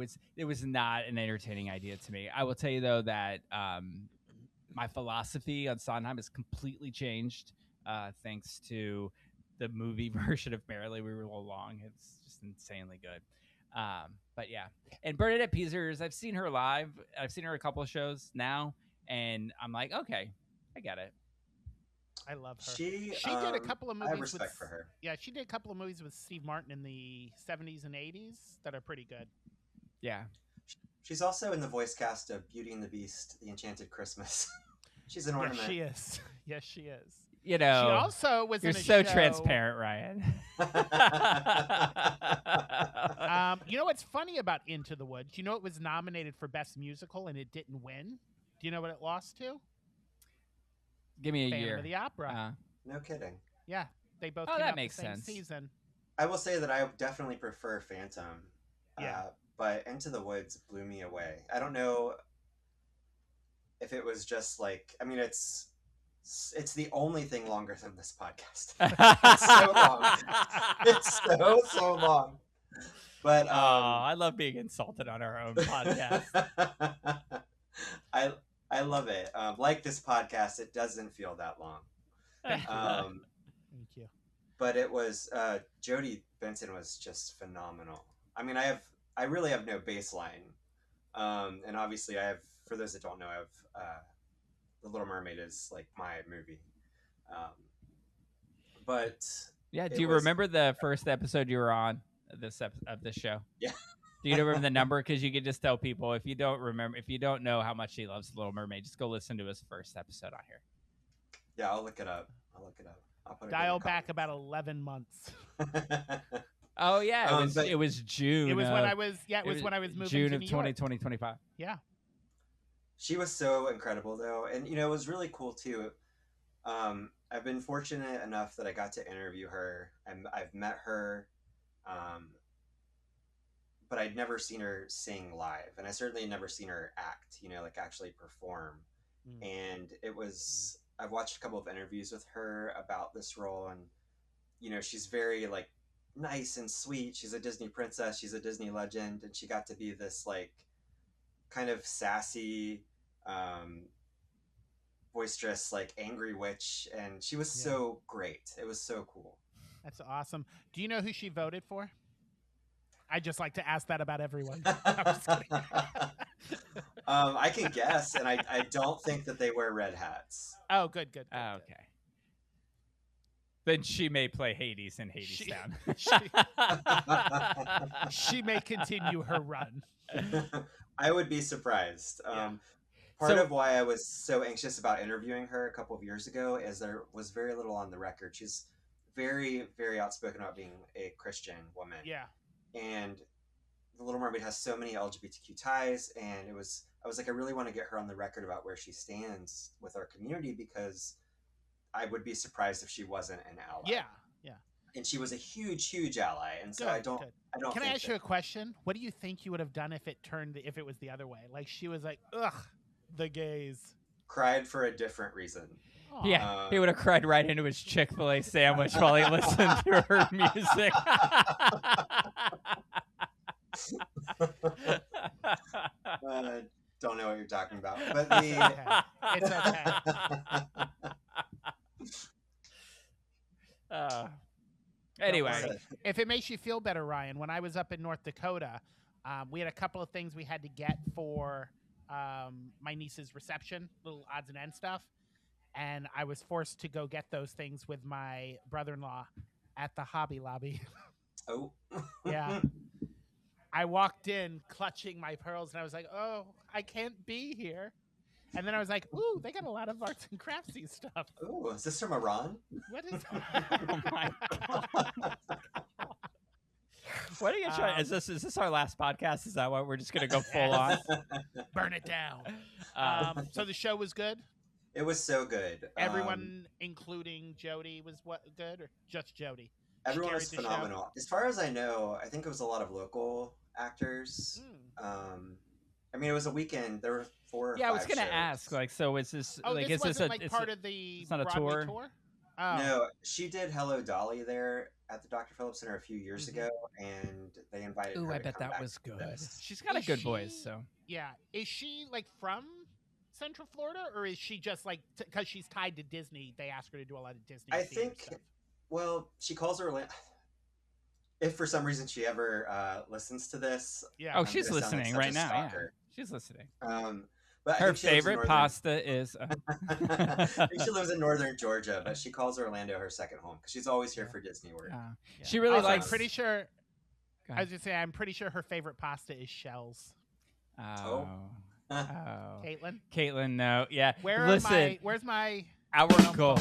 was not an entertaining idea to me. I will tell you though that my philosophy on Sondheim has completely changed thanks to the movie version of Merrily We Roll Along. It's just insanely good. But yeah, and Bernadette Peters, I've seen her live. I've seen her a couple of shows now, and I'm like, okay, I get it. I love her. She did a couple of I have movies respect with for her. Yeah, she did a couple of movies with Steve Martin in the 70s and 80s that are pretty good. Yeah, She's also in the voice cast of Beauty and the Beast, The Enchanted Christmas. She's an ornament. Yes, she is. Yes, she is. You know, she also was you're in a so show. transparent, Ryan. You know what's funny about Into the Woods? You know it was nominated for Best Musical and it didn't win? Do you know what it lost to? Give me a Phantom year. of the Opera. No kidding. Yeah, they both Oh, came that out makes the same sense. season. I will say that I definitely prefer Phantom. Yeah. But Into the Woods blew me away. I don't know if it was just like, I mean, it's the only thing longer than this podcast. It's so long. It's so long. But I love being insulted on our own podcast. I love it. Like this podcast, it doesn't feel that long. Thank you. But it was Jodi Benson was just phenomenal. I mean, I really have no baseline, and obviously I have. For those that don't know, I have The Little Mermaid is like my movie. But yeah, do you remember the first episode you were on of this show? Yeah. Do you remember the number? Because you could just tell people if you don't know how much she loves The Little Mermaid, just go listen to his first episode on here. Yeah, I'll look it up. I'll put it Dial back about 11 months. Oh yeah, it was June. It was when I was when I was moving June to of New 2025. Yeah. She was so incredible though, and you know it was really cool too. I've been fortunate enough that I got to interview her, and I've met her, but I'd never seen her sing live, and I certainly had never seen her act. You know, like actually perform. And it was I've watched a couple of interviews with her about this role, and you know she's very like nice and sweet. She's a Disney princess. She's a Disney legend, and she got to be this like kind of sassy, boisterous, like angry witch, and she was so great. It was so cool. That's awesome. Do you know who she voted for? I just like to ask that about everyone. I can guess, and I don't think that they wear red hats. Oh, good. Oh, okay. Then she may play Hades in Hadestown. She may continue her run. I would be surprised. Part of why I was so anxious about interviewing her a couple of years ago is there was very little on the record. She's very, very outspoken about being a Christian woman. Yeah. And The Little Mermaid has so many LGBTQ ties, and I was like, I really want to get her on the record about where she stands with our community, because I would be surprised if she wasn't an ally. Yeah. And she was a huge, huge ally, and so I don't. Can I ask you a question? What do you think you would have done if it was the other way? Like she was like, ugh, the gays. Cried for a different reason. Aww. Yeah, he would have cried right into his Chick-fil-A sandwich while he listened to her music. Don't know what you're talking about, but it's okay. Anyway, if it makes you feel better, Ryan, when I was up in North Dakota, we had a couple of things we had to get for my niece's reception, little odds and ends stuff, and I was forced to go get those things with my brother-in-law at the Hobby Lobby. Oh. Yeah. I walked in clutching my pearls, and I was like, oh, I can't be here. And then I was like, ooh, they got a lot of arts and craftsy stuff. Ooh, is this from Iran? What is oh my God. What are you trying? Is this our last podcast? Is that why we're just gonna go full on? Burn it down. So the show was good? It was so good. Everyone, including Jodi, was good, or just Jodi? Everyone was phenomenal. As far as I know, I think it was a lot of local actors. I mean, it was a weekend. There were 4 or 5 I was gonna shows. ask. Like, so is this Oh, like this is wasn't this a part of the it's not a Broadway tour? Oh. No, she did Hello Dolly there at the Dr. Phillips Center a few years ago, and they invited her. Ooh, I to bet come that back was to good. this. She's got a good voice, so Yeah, is she like from Central Florida, or is she just like because she's tied to Disney? They ask her to do a lot of Disney. I theater think. stuff. Well, she calls her. If for some reason she ever listens to this, Yeah. oh, I'm she's gonna sound like listening such right a now. Yeah, stalker. she's listening. But I Her think she lives in favorite northern- pasta is. I think she lives in northern Georgia, but she calls Orlando her second home because she's always here for Disney work. Yeah. She really Also, likes. I'm pretty sure. Go I was gonna say I'm pretty sure her favorite pasta is shells. Oh. Caitlin, no. Yeah. where's my our goal.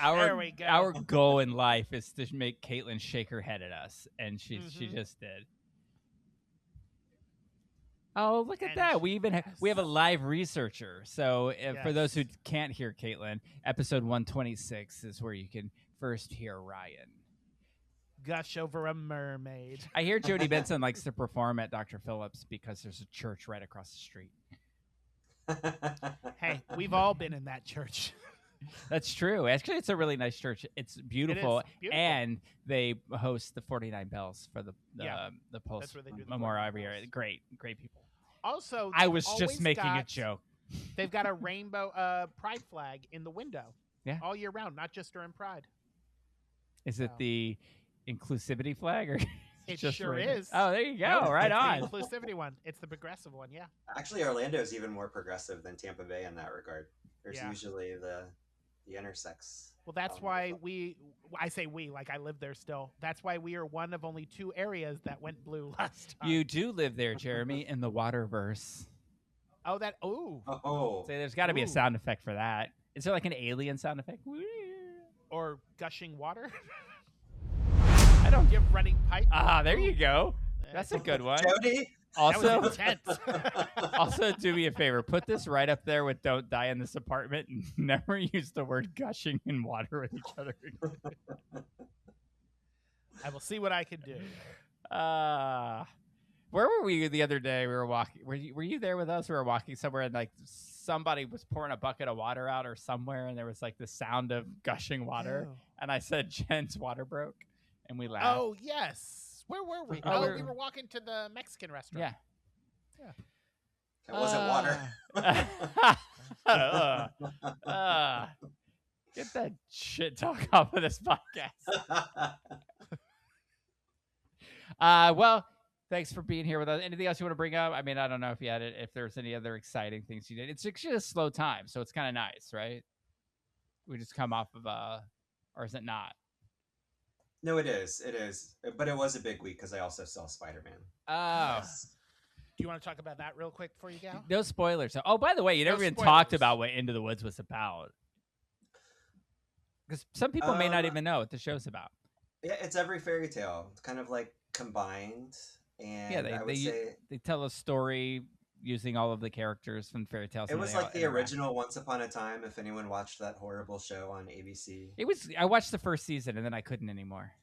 There we go. Our goal in life is to make Caitlin shake her head at us, and she just did. Oh, look at that! We even we have a live researcher. So for those who can't hear Caitlin, episode 126 is where you can first hear Ryan gush over a mermaid. I hear Jodi Benson likes to perform at Dr. Phillips because there's a church right across the street. Hey, we've all been in that church. That's true. Actually, it's a really nice church. It's beautiful, It is beautiful. And they host the 49 Bells for the Pulse where they do the Memorial 49 every year. Bells. Great people. Also, I was they've just always making a got- joke. They've got a rainbow pride flag in the window. Yeah. All year round, not just during Pride. Is it the inclusivity flag or? It just sure random? is. Oh, there you go. Right on. It's the inclusivity one. It's the progressive one. Yeah. Actually, Orlando is even more progressive than Tampa Bay in that regard. There's Yeah. usually the intersex. Well, that's why I say we, like I live there still. That's why we are one of only 2 areas that went blue last time. You do live there, Jeremy, in the Waterverse. Oh, that. Oh. Oh. So there's got to be a sound effect for that. Is there like an alien sound effect? Or gushing water. I don't give running pipe. There you go. That's a good one. Jody. Also, that was intense. also, do me a favor. Put this right up there with "Don't die in this apartment." And never use the word gushing in water with each other. I will see what I can do. Where were we the other day? We were walking. Were you there with us? We were walking somewhere, and like somebody was pouring a bucket of water out or somewhere, and there was like the sound of gushing water. Oh. And I said, "Jen's water broke," and we laughed. Oh yes. Where were we? Oh, We were walking to the Mexican restaurant. Yeah. It wasn't water. Get that shit talk off of this podcast. Well, thanks for being here with us. Anything else you want to bring up? I mean, I don't know if you had it, if there's any other exciting things you did. It's actually a slow time, so it's kind of nice, right? We just come off of or is it not? No, it is. It is. But it was a big week because I also saw Spider-Man. Oh. Yes. Do you want to talk about that real quick before you go? No spoilers. Oh, by the way, you No never even spoilers. talked about what Into the Woods was about. Because some people may not even know what the show's about. Yeah, it's every fairy tale. It's kind of like combined. And Yeah, I would say they tell a story using all of the characters from fairy tales. it was like the original Once Upon a Time, if anyone watched that horrible show on ABC. I watched the first season and then I couldn't anymore.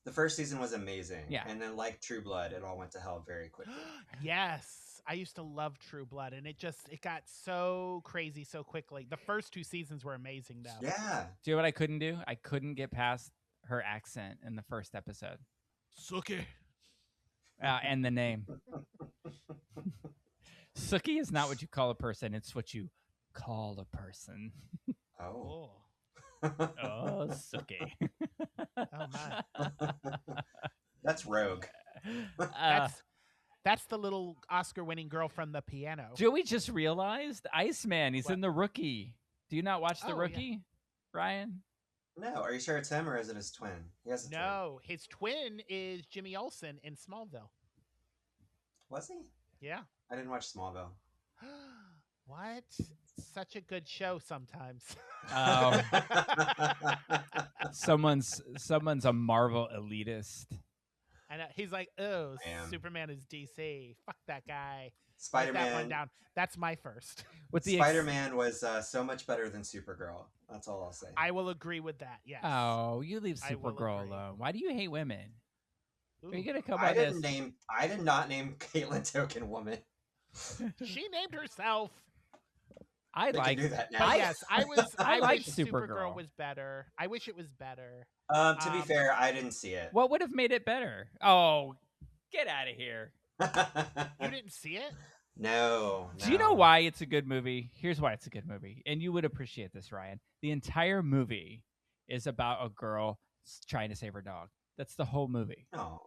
The first season was amazing. Yeah. And then like True Blood, it all went to hell very quickly. Yes. I used to love True Blood, and it got so crazy so quickly. The first 2 seasons were amazing, though. Yeah. Do you know what I couldn't do? I couldn't get past her accent in the first episode. Suki. And the name. Suki is not what you call a person. It's what you call a person. Oh. Oh, Suki. Oh, my. That's Rogue. That's the little Oscar-winning girl from the piano. Joey just realized Iceman. He's in The Rookie. Do you not watch The Oh, Rookie, Ryan? No, are you sure it's him or is it his twin? He has a twin. No, his twin is Jimmy Olsen in Smallville. Was he? Yeah. I didn't watch Smallville. What? Such a good show sometimes. Oh. Someone's a Marvel elitist. And he's like, oh, Damn. Superman is DC. Fuck that guy. Spider-Man. Write that one down. That's my first. With the Spider-Man was so much better than Supergirl. That's all I'll say. I will agree with that. Yes. Oh, you leave I will Supergirl agree. alone. Why do you hate women? Are you Ooh. gonna come I on this? did not name Caitlin Token Woman. She named herself. I They like can do that now. But yes, I like wish Supergirl. Supergirl was better. I wish it was better. To be fair, I didn't see it. What would have made it better? Oh, get out of here. You didn't see it? No. Do you know why it's a good movie? Here's why it's a good movie. And you would appreciate this, Ryan. The entire movie is about a girl trying to save her dog. That's the whole movie. No.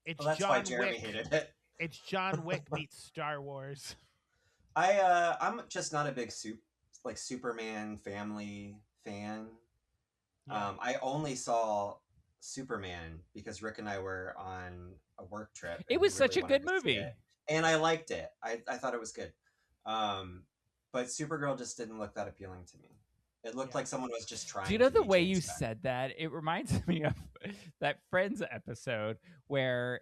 It's Well, that's John why Jeremy Wick. hated it. It's John Wick meets Star Wars. I'm just not a big Superman family fan. Yeah. I only saw Superman because Rick and I were on a work trip. It and was we such a really wanted good to see movie. it. And I liked it. I thought it was good. But Supergirl just didn't look that appealing to me. It looked like someone was just trying. Do you know to the be way James you Gunn. said that? It reminds me of that Friends episode where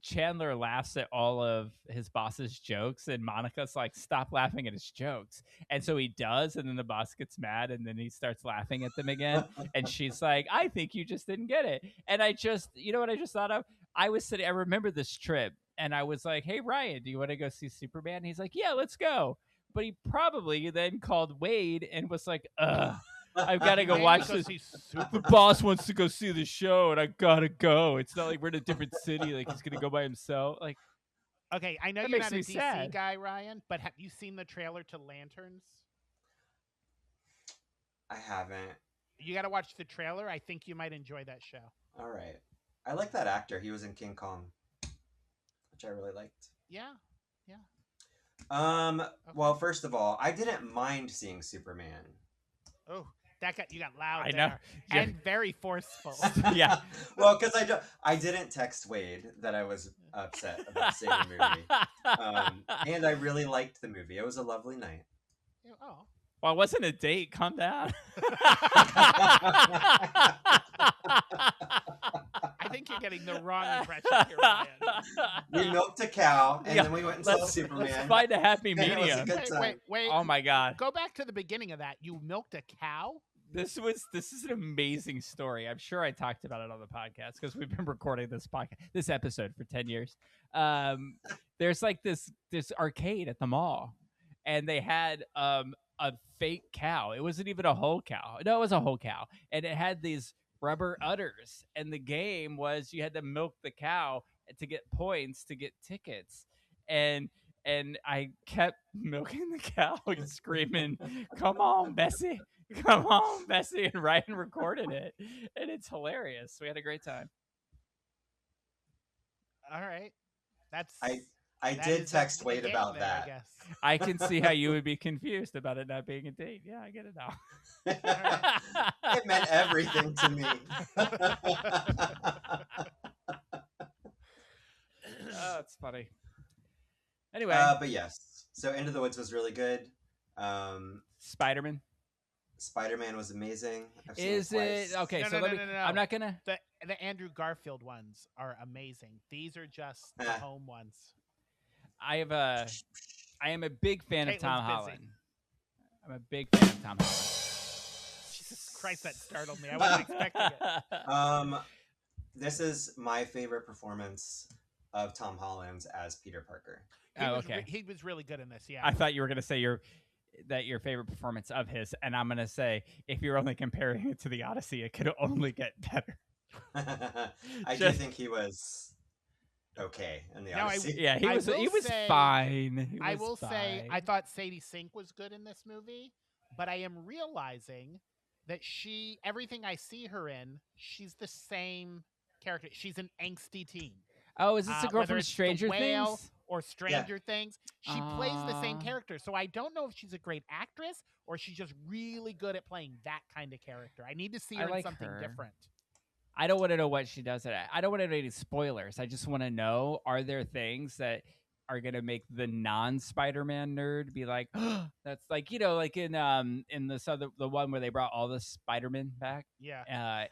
Chandler laughs at all of his boss's jokes, and Monica's like, "Stop laughing at his jokes." And so he does, and then the boss gets mad, and then he starts laughing at them again. And she's like, "I think you just didn't get it." And I just, you know what I just thought of? I remember this trip, and I was like, "Hey Ryan, do you want to go see Superman?" And he's like, "Yeah, let's go." But he probably then called Wade and was like, I've got to go watch this. The boss wants to go see the show, and I gotta go. It's not like we're in a different city. Like he's gonna go by himself. Like, okay, I know that you're makes not a me DC sad. guy, Ryan, but have you seen the trailer to Lanterns? I haven't. You got to watch the trailer. I think you might enjoy that show. All right. I like that actor. He was in King Kong, which I really liked. Yeah. Okay. Well, first of all, I didn't mind seeing Superman. Oh, you got loud I there. know. And very forceful. Yeah. Well, because I didn't text Wade that I was upset about seeing the movie. And I really liked the movie. It was a lovely night. Oh. Well, it wasn't a date. Calm down. I think you're getting the wrong impression here, Ryan. We milked a cow, and then we went and saw Superman. Let's find a happy And it was a medium. good time. Wait. Oh my god. Go back to the beginning of that. You milked a cow? This is an amazing story. I'm sure I talked about it on the podcast because we've been recording this episode for 10 years. There's like this arcade at the mall, and they had a fake cow. It wasn't even a whole cow. No, it was a whole cow, and it had these rubber udders. And the game was you had to milk the cow to get points to get tickets. And I kept milking the cow and screaming, "Come on, Bessie! Come on, Bessie!" And Ryan recorded it, and it's hilarious. We had a great time. All right. I did text Wade about there, that. I guess. I can see how you would be confused about it not being a date. Yeah, I get it now. It meant everything to me. Oh, it's funny. Anyway, but yes, so Into the Woods was really good. Spider-Man. Spider-Man was amazing. I've seen Is twice. it okay? No, So no, let no, me. no, no. I'm not gonna. The Andrew Garfield ones are amazing. These are just the home ones. I am a big fan of Tom Caitlin's busy. Holland. I'm a big fan of Tom Holland. Jesus Christ, that startled me. I wasn't expecting it. This is my favorite performance of Tom Holland as Peter Parker. He was really good in this. Yeah. I thought you were gonna say your favorite performance of his, and I'm gonna say if you're only comparing it to the Odyssey, it could only get better. I do think he was okay in the Odyssey. He was fine. I will say I thought Sadie Sink was good in this movie, but I am realizing that everything I see her in, she's the same character. She's an angsty teen. Oh, is this a girl whether from it's Stranger The Whale Things? or Stranger Things? She plays the same character. So I don't know if she's a great actress or she's just really good at playing that kind of character. I need to see her in something different. I don't want to know what she does. I don't want to know any spoilers. I just want to know, are there things that are going to make the non-Spider-Man nerd be like, oh, that's like, like in the one where they brought all the Spider-Man back? Yeah.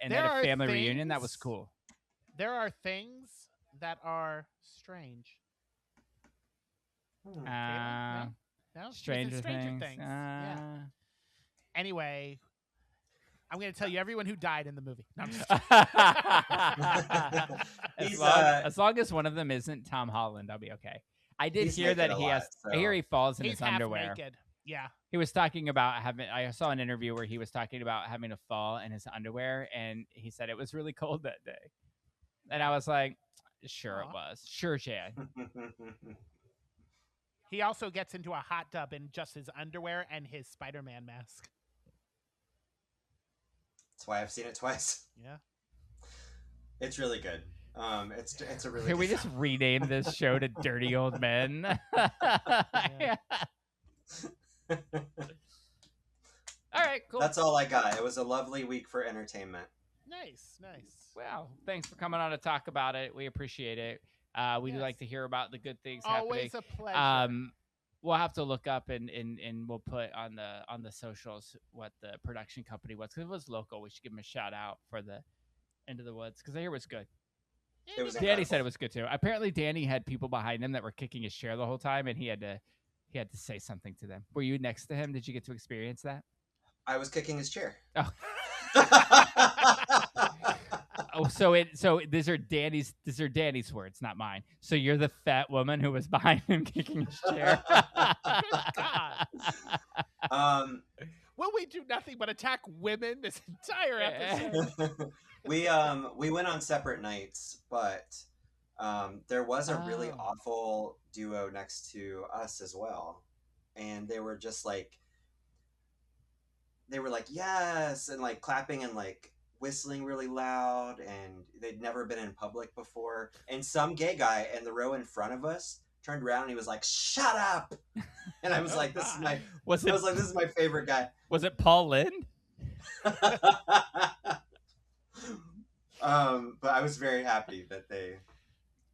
And had a family reunion. That was cool. There are things that are strange. No? Stranger Things. Yeah. Anyway, I'm going to tell you everyone who died in the movie. No, I'm just as long as one of them isn't Tom Holland, I'll be okay. I did hear that I hear he falls in his underwear. Naked. Yeah. He was talking about I saw an interview where he was talking about having to fall in his underwear, and he said it was really cold that day. And I was like, sure it was. Sure, Chad. He also gets into a hot tub in just his underwear and his Spider-Man mask. That's why I've seen it twice. Yeah. It's really good. It's a really Can good we just rename this show to Dirty Old Men? All right, cool. That's all I got. It was a lovely week for entertainment. Nice. Well, thanks for coming on to talk about it. We appreciate it. We do like to hear about the good things Always happening. a pleasure. We'll have to look up and we'll put on the socials what the production company was, because it was local. We should give them a shout out for the Into the Woods, because I hear it was good. It was Danny incredible. said it was good too. Apparently, Danny had people behind him that were kicking his chair the whole time, and he had to say something to them. Were you next to him? Did you get to experience that? I was kicking his chair. Oh. So these are Danny's words, not mine. So you're the fat woman who was behind him kicking his chair. God. Will we do nothing but attack women this entire episode? We went on separate nights, but there was a really awful duo next to us as well, and they were just like, yes, and like clapping and like whistling really loud, and they'd never been in public before. And some gay guy in the row in front of us turned around and he was like, "Shut up!" And I was like, "This is my." This is my favorite guy. Was it Paul Lynde? But I was very happy that they.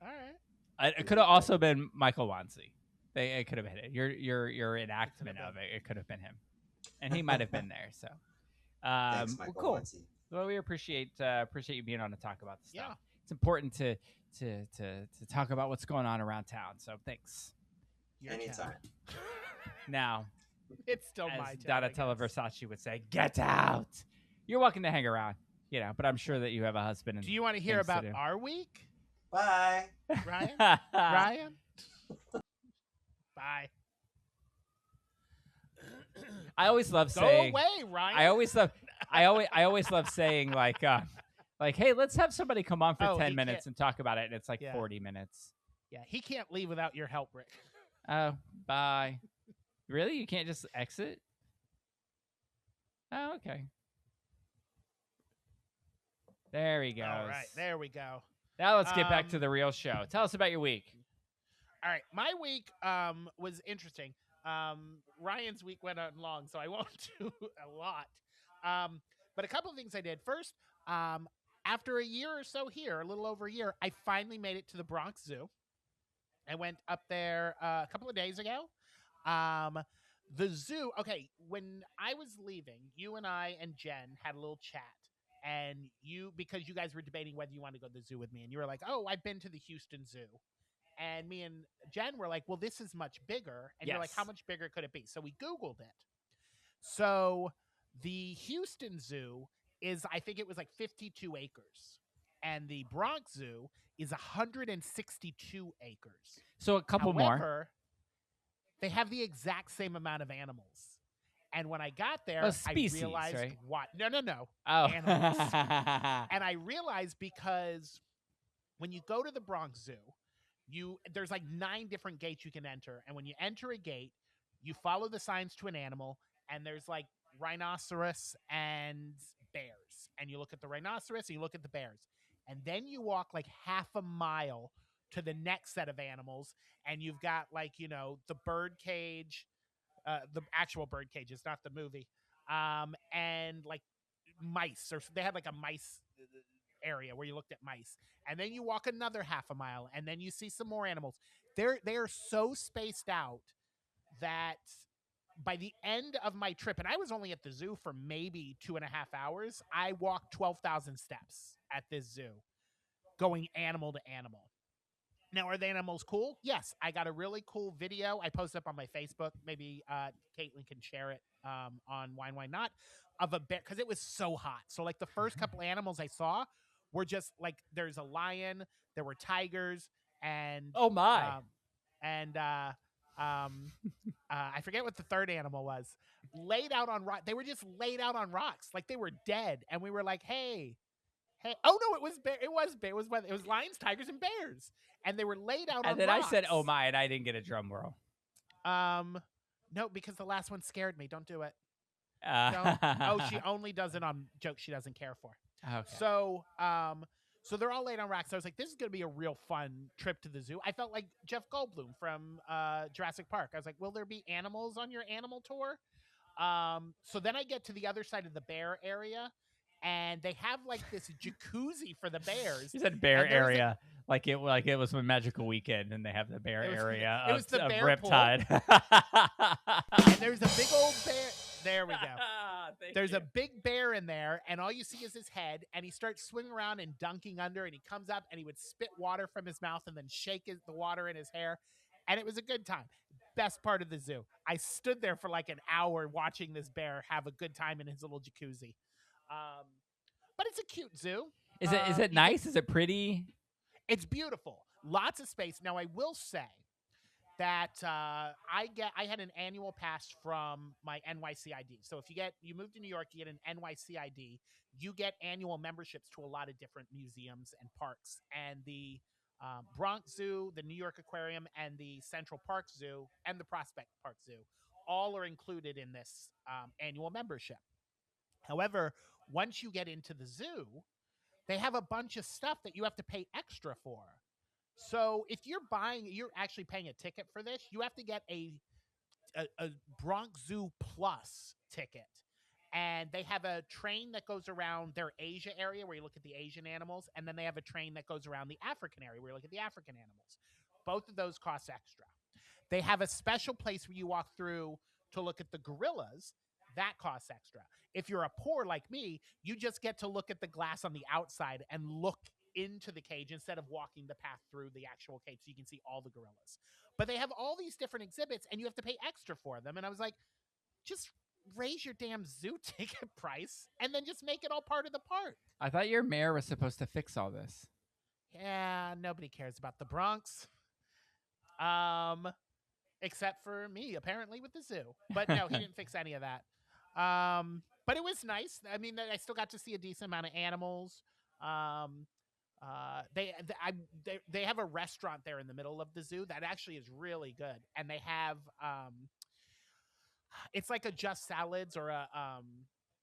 All right. It could have also been Michael Wansley. It could have been it. Your enactment of it. It could have been him, and he might have been there. So, Thanks, Michael cool. Wansley. Well, we appreciate you being on to talk about this stuff. Yeah. It's important to talk about what's going on around town. So thanks. Anytime. Now, it's still as my turn. Donatella Versace would say, "Get out." You're welcome to hang around, but I'm sure that you have a husband. And do you want to hear about our week? Bye, Ryan. Ryan. Bye. I always love saying. Go away, Ryan. I always love saying like, hey, let's have somebody come on for 10 minutes and talk about it, and it's like 40 minutes. Yeah, he can't leave without your help, Rick. Oh, bye. Really? You can't just exit? Oh, okay. There he goes. All right, there we go. Now let's get back to the real show. Tell us about your week. All right, my week was interesting. Ryan's week went on long, so I won't do a lot. But a couple of things I did. First, after a year or so here, a little over a year, I finally made it to the Bronx Zoo. I went up there a couple of days ago. The zoo, okay, when I was leaving, you and I and Jen had a little chat. And because you guys were debating whether you wanted to go to the zoo with me, and you were like, "Oh, I've been to the Houston Zoo." And me and Jen were like, "Well, this is much bigger." And you're like, "How much bigger could it be?" So we Googled it. So the Houston Zoo is, I think it was like 52 acres. And the Bronx Zoo is 162 acres. So a couple more. They have the exact same amount of animals. And when I got there, species, I realized right? what? No. Oh. Animals. And I realized because when you go to the Bronx Zoo, there's like 9 different gates you can enter. And when you enter a gate, you follow the signs to an animal, and there's like rhinoceros and bears. And you look at the rhinoceros and you look at the bears. And then you walk like half a mile to the next set of animals, and you've got like, the bird cage, the actual bird cages, not the movie, and like mice, or they had like a mice area where you looked at mice. And then you walk another half a mile, and then you see some more animals. They are so spaced out that by the end of my trip, and I was only at the zoo for maybe 2.5 hours, I walked 12,000 steps at this zoo, going animal to animal. Now, are the animals cool? Yes. I got a really cool video I posted up on my Facebook. Maybe Caitlin can share it on Wine Wine Not, of a bear, because it was so hot. So like the first couple animals I saw were just like, there's a lion, there were tigers, and oh my, I forget what the third animal was. Laid out on rock. They were just laid out on rocks, like they were dead. And we were like, hey. Oh no, it was bear. It was lions, tigers, and bears, and they were laid out on rocks. And then I said, "Oh my," and I didn't get a drum roll. No, because the last one scared me. Don't do it. Oh, she only does it on jokes she doesn't care for. Okay. So, so they're all laid on rocks. So I was like, this is going to be a real fun trip to the zoo. I felt like Jeff Goldblum from Jurassic Park. I was like, will there be animals on your animal tour? So then I get to the other side of the bear area, and they have like this jacuzzi for the bears. You said bear And there's area, like it was a magical weekend, and they have the bear area it was the of bear pool. Riptide. And there's a big old bear. There we go. There's a big bear in there, and all you see is his head, and he starts swinging around and dunking under, and he comes up, and he would spit water from his mouth and then shake the water in his hair, and it was a good time. Best part of the zoo. I stood there for like an hour watching this bear have a good time in his little jacuzzi. But it's a cute zoo. Is it nice? Is it pretty? It's beautiful. Lots of space. Now, I will say that I had an annual pass from my NYCID. So if you move to New York, you get an NYCID. You get annual memberships to a lot of different museums and parks. And the Bronx Zoo, the New York Aquarium, and the Central Park Zoo, and the Prospect Park Zoo all are included in this annual membership. However, once you get into the zoo, they have a bunch of stuff that you have to pay extra for. So if you're actually paying a ticket for this, you have to get a Bronx Zoo Plus ticket. And they have a train that goes around their Asia area where you look at the Asian animals. And then they have a train that goes around the African area where you look at the African animals. Both of those cost extra. They have a special place where you walk through to look at the gorillas. That costs extra. If you're a poor like me, you just get to look at the glass on the outside and look into the cage instead of walking the path through the actual cage so you can see all the gorillas. But they have all these different exhibits and you have to pay extra for them. And I was like, just raise your damn zoo ticket price and then just make it all part of the park. I thought your mayor was supposed to fix all this. Yeah, nobody cares about the Bronx. Except for me, apparently, with the zoo. But no, he didn't fix any of that. But it was nice. I mean, I still got to see a decent amount of animals. They have a restaurant there in the middle of the zoo that actually is really good, and they have it's like a Just Salads or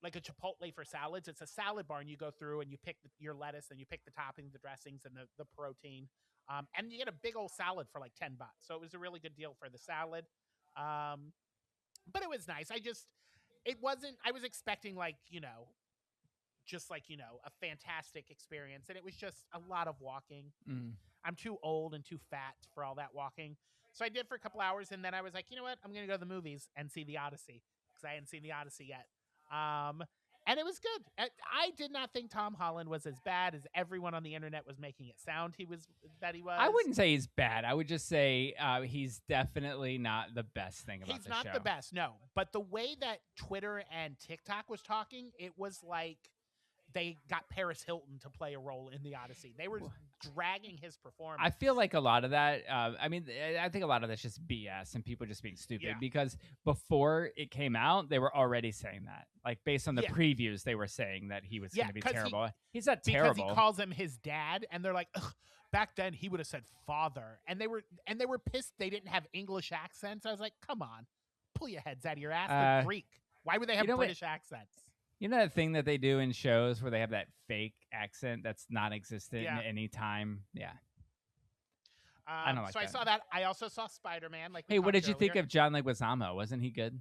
like a Chipotle for salads. It's a salad bar, and you go through and you pick your lettuce, and you pick the toppings, the dressings, and the protein. And you get a big old salad for like $10. So it was a really good deal for the salad. But it was nice. I was expecting just like, a fantastic experience. And it was just a lot of walking. Mm. I'm too old and too fat for all that walking. So I did for a couple hours. And then I was like, you know what? I'm going to go to the movies and see the Odyssey because I hadn't seen the Odyssey yet. And it was good. I did not think Tom Holland was as bad as everyone on the internet was making it sound he was. I wouldn't say he's bad. I would just say he's definitely not the best thing about the show. He's not the best, no. But the way that Twitter and TikTok was talking, it was like they got Paris Hilton to play a role in the Odyssey. They were dragging his performance. I feel like a lot of that, I think a lot of that's just BS and people just being stupid because before it came out, they were already saying that. Like based on the previews, they were saying that he was going to be terrible. He's not terrible. Because he calls him his dad and they're like, ugh, back then he would have said father. And they were pissed they didn't have English accents. I was like, come on, pull your heads out of your ass. They're Greek. Why would they have British accents? You know that thing that they do in shows where they have that fake accent that's non-existent at any time? Yeah. I don't like that. I saw that. I also saw Spider-Man. Hey, what did you think of John Leguizamo? Wasn't he good?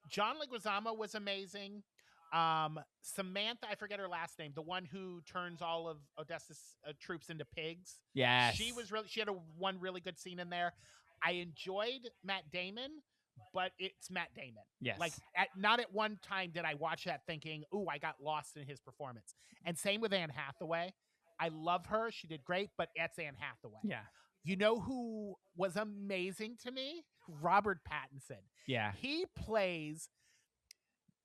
John Leguizamo was amazing. Samantha, I forget her last name, the one who turns all of Odessa's troops into pigs. Yes. She had one really good scene in there. I enjoyed Matt Damon. But it's Matt Damon. Yes. Like, not at one time did I watch that thinking, ooh, I got lost in his performance. And same with Anne Hathaway. I love her. She did great, but it's Anne Hathaway. Yeah. You know who was amazing to me? Robert Pattinson. Yeah. He plays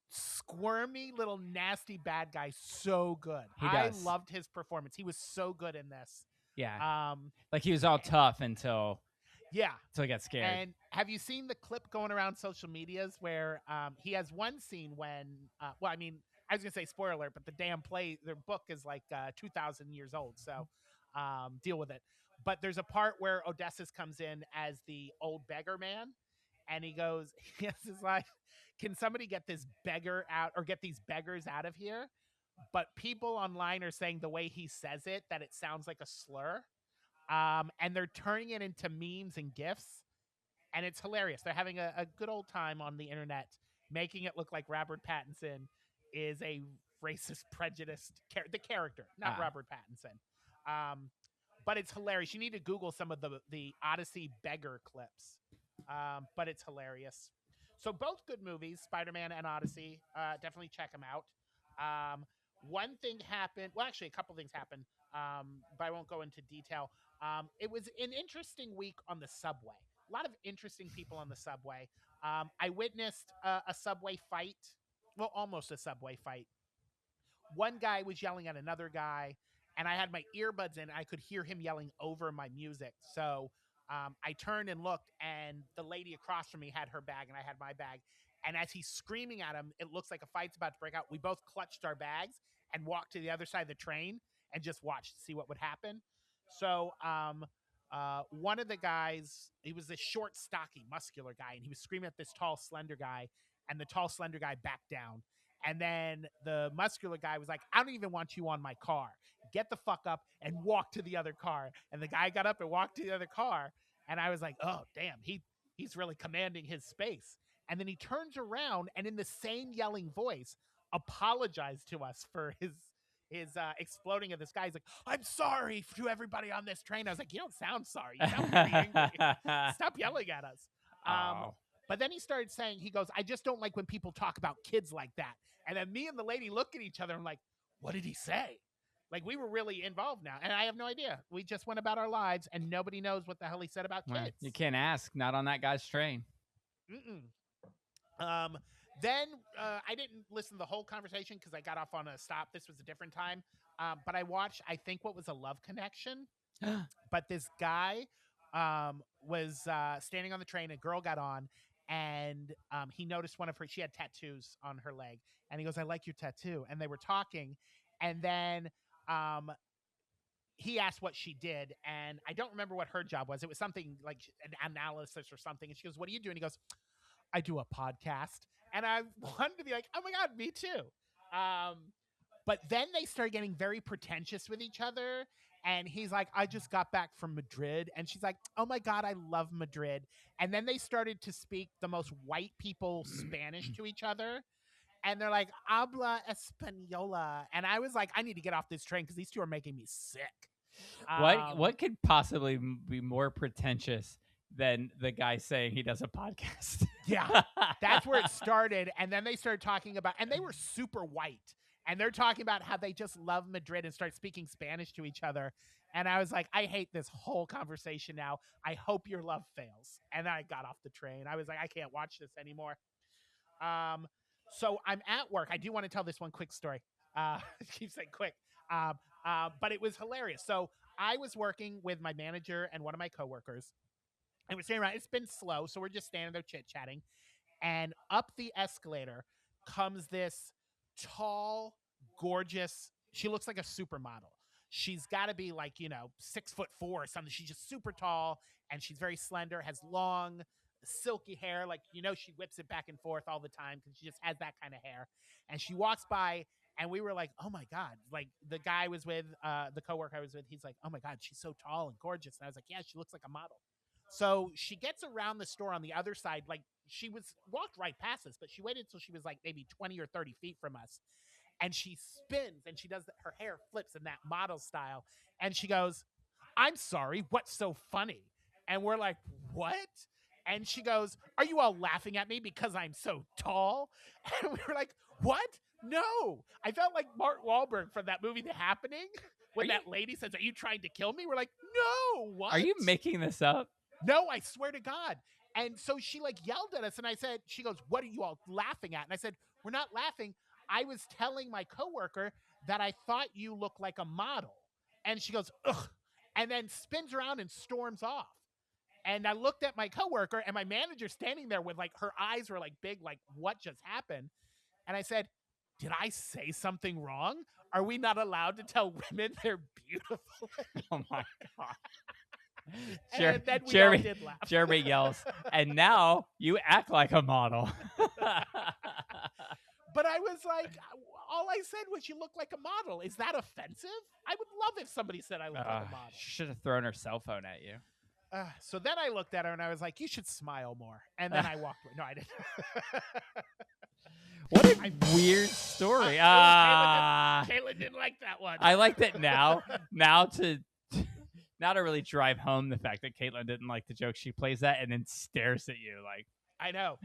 squirmy little nasty bad guy so good. He does. I loved his performance. He was so good in this. Yeah. Like he was all tough until he got scared. And have you seen the clip going around social medias where he has one scene when, I was going to say spoiler alert, but their book is like 2,000 years old. So deal with it. But there's a part where Odysseus comes in as the old beggar man. And he has this line, can somebody get this beggar out or get these beggars out of here? But people online are saying the way he says it, that it sounds like a slur. And they're turning it into memes and GIFs. And it's hilarious. They're having a good old time on the internet, making it look like Robert Pattinson is a racist, prejudiced the character, not Robert Pattinson. But it's hilarious. You need to Google some of the Odyssey beggar clips. But it's hilarious. So both good movies, Spider-Man and Odyssey. Definitely check them out. One thing happened. Well, actually, a couple things happened, but I won't go into detail. It was an interesting week on the subway. A lot of interesting people on the subway. I witnessed a subway fight. Well, almost a subway fight. One guy was yelling at another guy, and I had my earbuds in. I could hear him yelling over my music. So I turned and looked, and the lady across from me had her bag, and I had my bag. And as he's screaming at him, it looks like a fight's about to break out. We both clutched our bags and walked to the other side of the train and just watched to see what would happen. So one of the guys, he was this short, stocky, muscular guy, and he was screaming at this tall, slender guy, and the tall, slender guy backed down. And then the muscular guy was like, I don't even want you on my car. Get the fuck up and walk to the other car. And the guy got up and walked to the other car. And I was like, oh, damn, he's really commanding his space. And then he turns around and in the same yelling voice, apologized to us for his exploding at this guy. He's like, I'm sorry to everybody on this train. I was like, you don't sound sorry. You sound very angry. Stop yelling at us. But then he started saying, he goes, I just don't like when people talk about kids like that. And then me and the lady look at each other and I'm like, what did he say? Like, we were really involved now. And I have no idea. We just went about our lives and nobody knows what the hell he said about kids. Well, you can't ask. Not on that guy's train. Then I didn't listen to the whole conversation because I got off on a stop. This was a different time. But I watched, I think, what was a Love Connection. But this guy was standing on the train. A girl got on. And he noticed one of her, she had tattoos on her leg. And he goes, I like your tattoo. And they were talking. And then he asked what she did. And I don't remember what her job was. It was something like an analysis or something. And she goes, what do you do? And he goes, I do a podcast. And I wanted to be like, oh my God, me too. But then they started getting very pretentious with each other. And he's like, I just got back from Madrid. And she's like, oh my God, I love Madrid. And then they started to speak the most white people Spanish to each other. And they're like, habla española. And I was like, I need to get off this train because these two are making me sick. What could possibly be more pretentious than the guy saying he does a podcast? Yeah, that's where it started. And then they started talking about, and they were super white. And they're talking about how they just love Madrid and start speaking Spanish to each other. And I was like, I hate this whole conversation now. I hope your love fails. And I got off the train. I was like, I can't watch this anymore. So I'm at work. I do want to tell this one quick story. Keep saying quick. But it was hilarious. So I was working with my manager and one of my coworkers. And we're standing around. It's been slow. So we're just standing there chit-chatting. And up the escalator comes this tall, gorgeous, she looks like a supermodel. She's got to be like, 6'4" or something. She's just super tall and she's very slender, has long, silky hair. Like, she whips it back and forth all the time because she just has that kind of hair. And she walks by and we were like, oh my God. Like the guy I was with, the coworker I was with, he's like, oh my God, she's so tall and gorgeous. And I was like, yeah, she looks like a model. So she gets around the store on the other side. Like she walked right past us, but she waited until she was like maybe 20 or 30 feet from us. And she spins and she does that. Her hair flips in that model style. And she goes, I'm sorry, what's so funny? And we're like, what? And she goes, are you all laughing at me because I'm so tall? And we were like, what? No. I felt like Mark Wahlberg from that movie, The Happening, when that lady says, are you trying to kill me? We're like, no, what? Are you making this up? No, I swear to God. And so she yelled at us and she goes, what are you all laughing at? And I said, we're not laughing. I was telling my coworker that I thought you looked like a model. And she goes, ugh, and then spins around and storms off. And I looked at my coworker and my manager standing there with her eyes were big, what just happened? And I said, did I say something wrong? Are we not allowed to tell women they're beautiful? Oh my God. And then we all did laugh. Jeremy yells, and now you act like a model. But I was like, all I said was you look like a model. Is that offensive? I would love if somebody said I look like a model. She should have thrown her cell phone at you. So then I looked at her and I was like, you should smile more. And then I walked away. No, I didn't. What a weird story. Caitlin didn't like that one. I like that now. Now to really drive home the fact that Caitlin didn't like the joke. She plays that and then stares at you like, I know.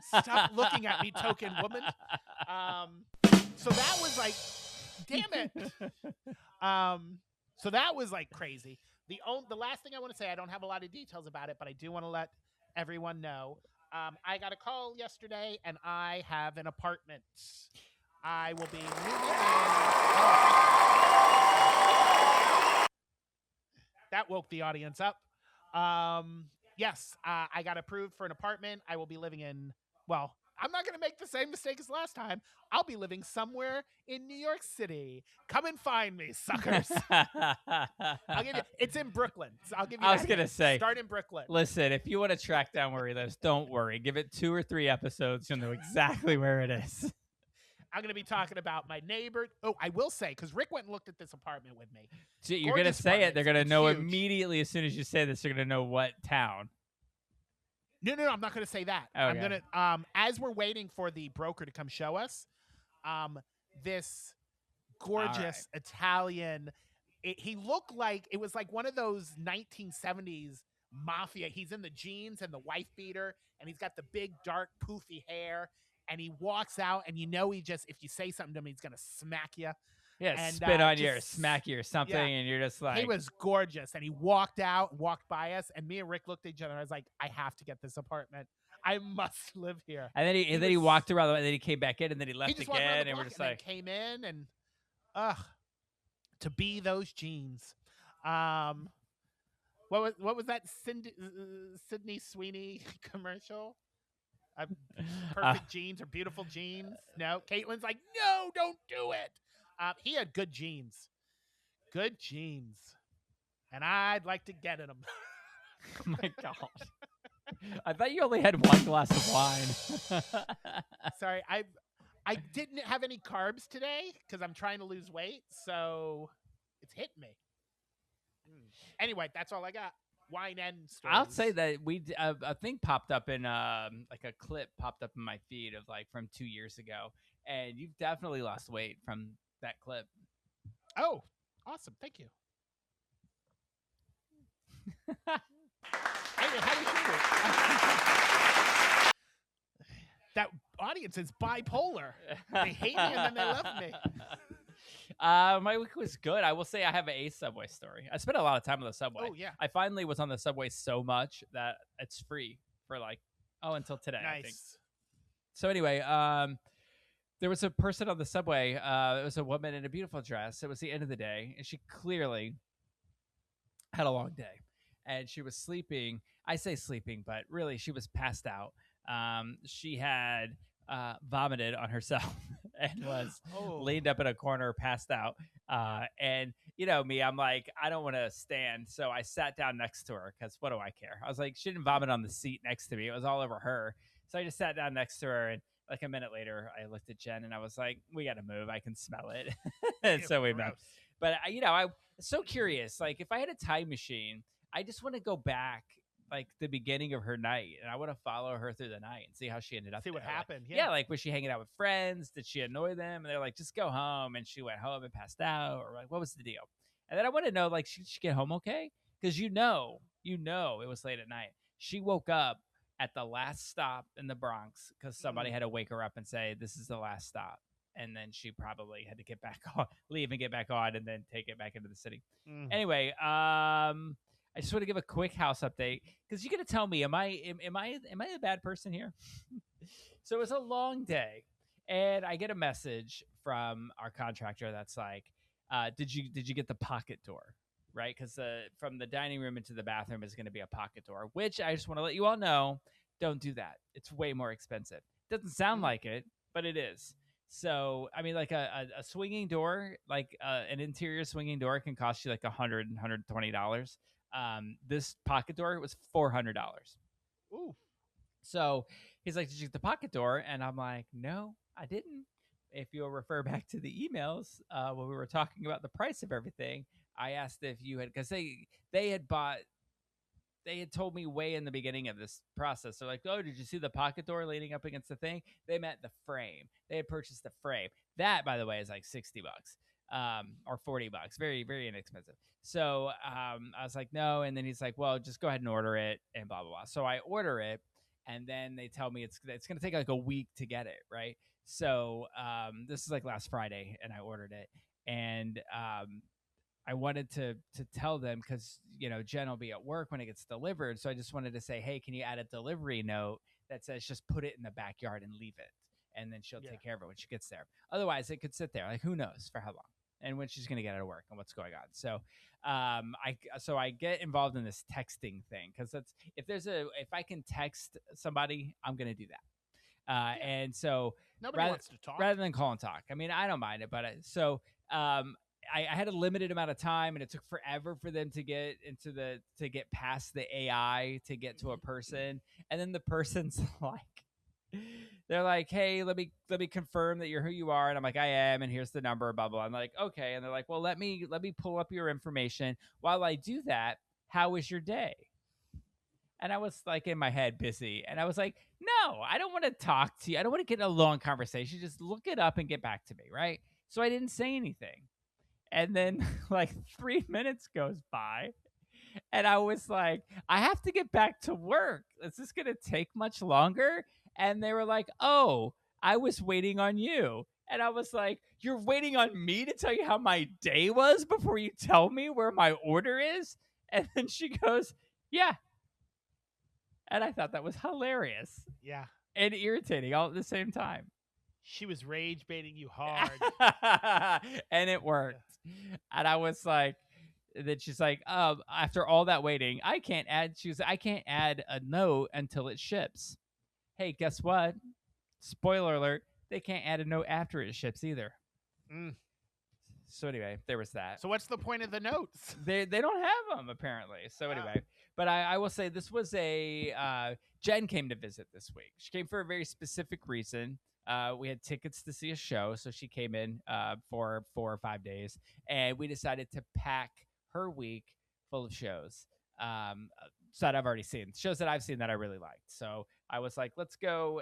Stop looking at me, token woman. So that was like, damn it. So that was like crazy. The last thing I want to say, I don't have a lot of details about it, but I do want to let everyone know. I got a call yesterday, and I have an apartment. I will be moving in. That woke the audience up. Yes, I got approved for an apartment. I will be living in, well, I'm not going to make the same mistake as last time. I'll be living somewhere in New York City. Come and find me, suckers. I'll give you, it's in Brooklyn. So I'll give you I was going to say, start in Brooklyn. Listen, if you want to track down where he lives, don't worry. Give it 2 or 3 episodes. You'll know exactly where it is. I'm going to be talking about my neighbor. Oh, I will say, because Rick went and looked at this apartment with me. So you're going to say it. They're going to know huge. Immediately as soon as you say this. They're going to know what town. No, I'm not going to say that. Okay. I'm going to, as we're waiting for the broker to come show us, this gorgeous Italian, he looked like, it was like one of those 1970s mafia. He's in the jeans and the wife beater, and he's got the big, dark, poofy hair, and he walks out, and you know if you say something to him, he's going to smack you. Yeah, and, spit on you or smack you or something, and you're just like... He was gorgeous, and he walked by us, and me and Rick looked at each other, and I was like, I have to get this apartment. I must live here. And then he walked around, and then he came back in, and then he left again, and we're just like... came in, and, to be those jeans. What was that Sydney Sweeney commercial? Perfect jeans or beautiful jeans? No, Caitlin's like, no, don't do it. He had good jeans. Good jeans. And I'd like to get in them. Oh, my God. I thought you only had 1 glass of wine. Sorry, I didn't have any carbs today because I'm trying to lose weight, so it's hit me. Anyway, that's all I got. Wine and stories. I'll say that a thing popped up in like a clip popped up in my feed of like from 2 years ago, and you've definitely lost weight from that clip. Oh, awesome! Thank you. Hey, how do you That audience is bipolar. They hate me and then they love me. My week was good. I will say I have a subway story. I spent a lot of time on the subway. Oh, yeah. I finally was on the subway so much that it's free for until today. Nice. I think. So anyway, there was a person on the subway. It was a woman in a beautiful dress. It was the end of the day, and she clearly had a long day. And she was sleeping. I say sleeping, but really she was passed out. She had vomited on herself and was leaned up in a corner, passed out. And you know me, I'm like, I don't want to stand. So I sat down next to her because what do I care? I was like, she didn't vomit on the seat next to me. It was all over her. So I just sat down next to her, and like a minute later, I looked at Jen and I was like, we got to move. I can smell it. And so we moved. But I was so curious. Like if I had a time machine, I just want to go back like the beginning of her night, and I want to follow her through the night and see how she ended up. See what happened. Yeah, like was she hanging out with friends? Did she annoy them? And they're like, just go home. And she went home and passed out, or like, what was the deal? And then I want to know, like, did she get home okay? Because you know, it was late at night. She woke up at the last stop in the Bronx because somebody had to wake her up and say, this is the last stop. And then she probably had to get back on, leave and get back on, and then take it back into the city. Anyway, I just want to give a quick house update because you're gonna tell me, am I a bad person here? So it was a long day, and I get a message from our contractor that's like, "Did you get the pocket door?" Right? Because from the dining room into the bathroom is going to be a pocket door, which I just want to let you all know, don't do that. It's way more expensive. Doesn't sound like it, but it is. So, I mean, like a swinging door, like an interior swinging door can cost you like $100, $120. This pocket door was $400. Ooh. So he's like, did you get the pocket door? And I'm like, no, I didn't. If you'll refer back to the emails when we were talking about the price of everything, I asked if you had, because they they had told me way in the beginning of this process. They're like, "Oh, did you see the pocket door leaning up against the thing?" They meant the frame. They had purchased the frame. That, by the way, is like $60, or $40. Very, very inexpensive. So I was like, no. And then he's like, well, just go ahead and order it and blah, blah, blah. So I order it, and then they tell me it's going to take like a week to get it, right? So this is like last Friday, and I ordered it. And I wanted to tell them because, Jen will be at work when it gets delivered. So I just wanted to say, hey, can you add a delivery note that says just put it in the backyard and leave it? And then she'll take care of it when she gets there. Otherwise, it could sit there. Like, who knows for how long and when she's going to get out of work and what's going on. So I get involved in this texting thing because if I can text somebody, I'm going to do that. And so nobody wants to talk rather than call and talk. I mean, I don't mind it, but I had a limited amount of time, and it took forever for them to get past the AI to get to a person. And then the person's like, they're like, hey, let me confirm that you're who you are. And I'm like, I am. And here's the number, blah, blah. I'm like, okay. And they're like, well, let me pull up your information. While I do that, how was your day? And I was like in my head busy. And I was like, no, I don't want to talk to you. I don't want to get in a long conversation. Just look it up and get back to me. Right. So I didn't say anything. And then like 3 minutes goes by. And I was like, I have to get back to work. Is this going to take much longer? And they were like, oh, I was waiting on you. And I was like, you're waiting on me to tell you how my day was before you tell me where my order is? And then she goes, yeah. And I thought that was hilarious. Yeah. And irritating all at the same time. She was rage baiting you hard. And it worked. Yeah. And I was like, then she's like, after all that waiting, I can't add a note until it ships. Hey, guess what? Spoiler alert, they can't add a note after it ships either. So anyway, there was that. So what's the point of the notes? They don't have them, apparently. So anyway, but I will say this was Jen came to visit this week. She came for a very specific reason. We had tickets to see a show, so she came in for 4 or 5 days, and we decided to pack her week full of shows that I've already seen, shows that I've seen that I really liked. So I was like, let's go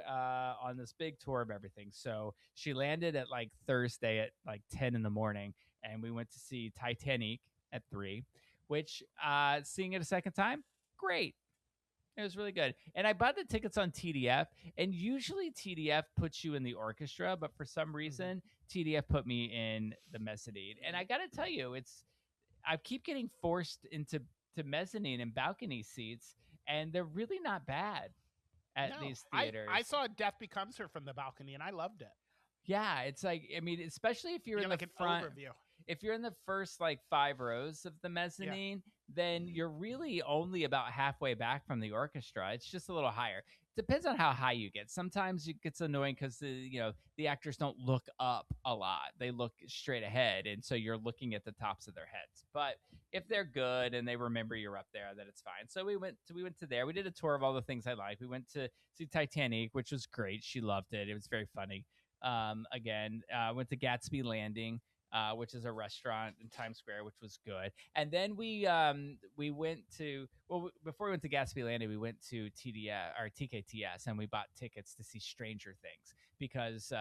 on this big tour of everything. So she landed at like Thursday at like 10 in the morning, and we went to see Titanic at 3, which seeing it a second time, great. It was really good. And I bought the tickets on TDF, and usually TDF puts you in the orchestra, but for some reason, TDF put me in the mezzanine. And I got to tell you, I keep getting forced into mezzanine and balcony seats, and they're really not bad at these theaters. I saw Death Becomes Her from the balcony, and I loved it. Yeah, it's like, I mean, especially if you're in like the an front. Overview. If you're in the first like 5 rows of the mezzanine, then you're really only about halfway back from the orchestra. It's just a little higher. Depends on how high you get. Sometimes it gets annoying because the actors don't look up a lot. They look straight ahead, and so you're looking at the tops of their heads. But if they're good and they remember you're up there, then it's fine. So we went to there. We did a tour of all the things I like. We went to see Titanic, which was great. She loved it. It was very funny. Went to Gatsby Landing, which is a restaurant in Times Square, which was good. And then we went to, before we went to Gatsby Landing, we went to TKTS, and we bought tickets to see Stranger Things because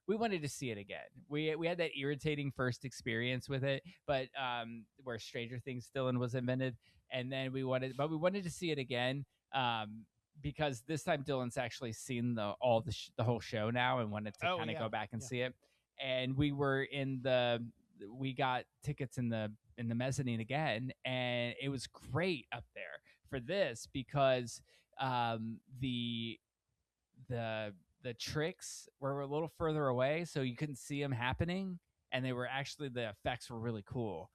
we wanted to see it again. We had that irritating first experience with it, but where Stranger Things Dylan was invented, and then we wanted to see it again. Because this time Dylan's actually seen the whole show now and wanted to kind of go back and see it. And we got tickets in the mezzanine again, and it was great up there for this because the tricks were a little further away, so you couldn't see them happening, and the effects were really cool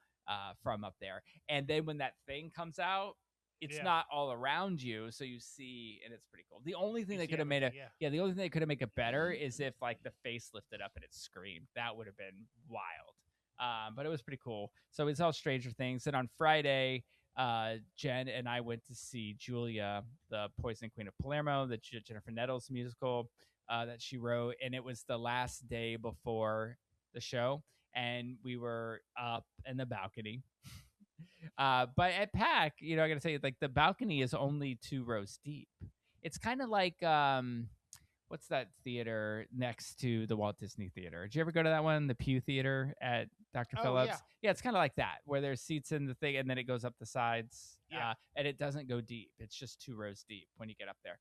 from up there. And then when that thing comes out, it's not all around you, so you see, and it's pretty cool. The only thing that could have made it better is if like the face lifted up and it screamed. That would have been wild. But it was pretty cool. So we saw Stranger Things, and on Friday, Jen and I went to see Julia, the Poison Queen of Palermo, the Jennifer Nettles musical that she wrote, and it was the last day before the show, and we were up in the balcony. But at Pack, I gotta say, like the balcony is only 2 rows deep. It's kind of like what's that theater next to the Walt Disney Theater? Did you ever go to that one, the Pew Theater at Dr. Oh, Phillips? yeah. Yeah, it's kind of like that, where there's seats in the thing and then it goes up the sides. Yeah. And it doesn't go deep. It's just 2 rows deep when you get up there.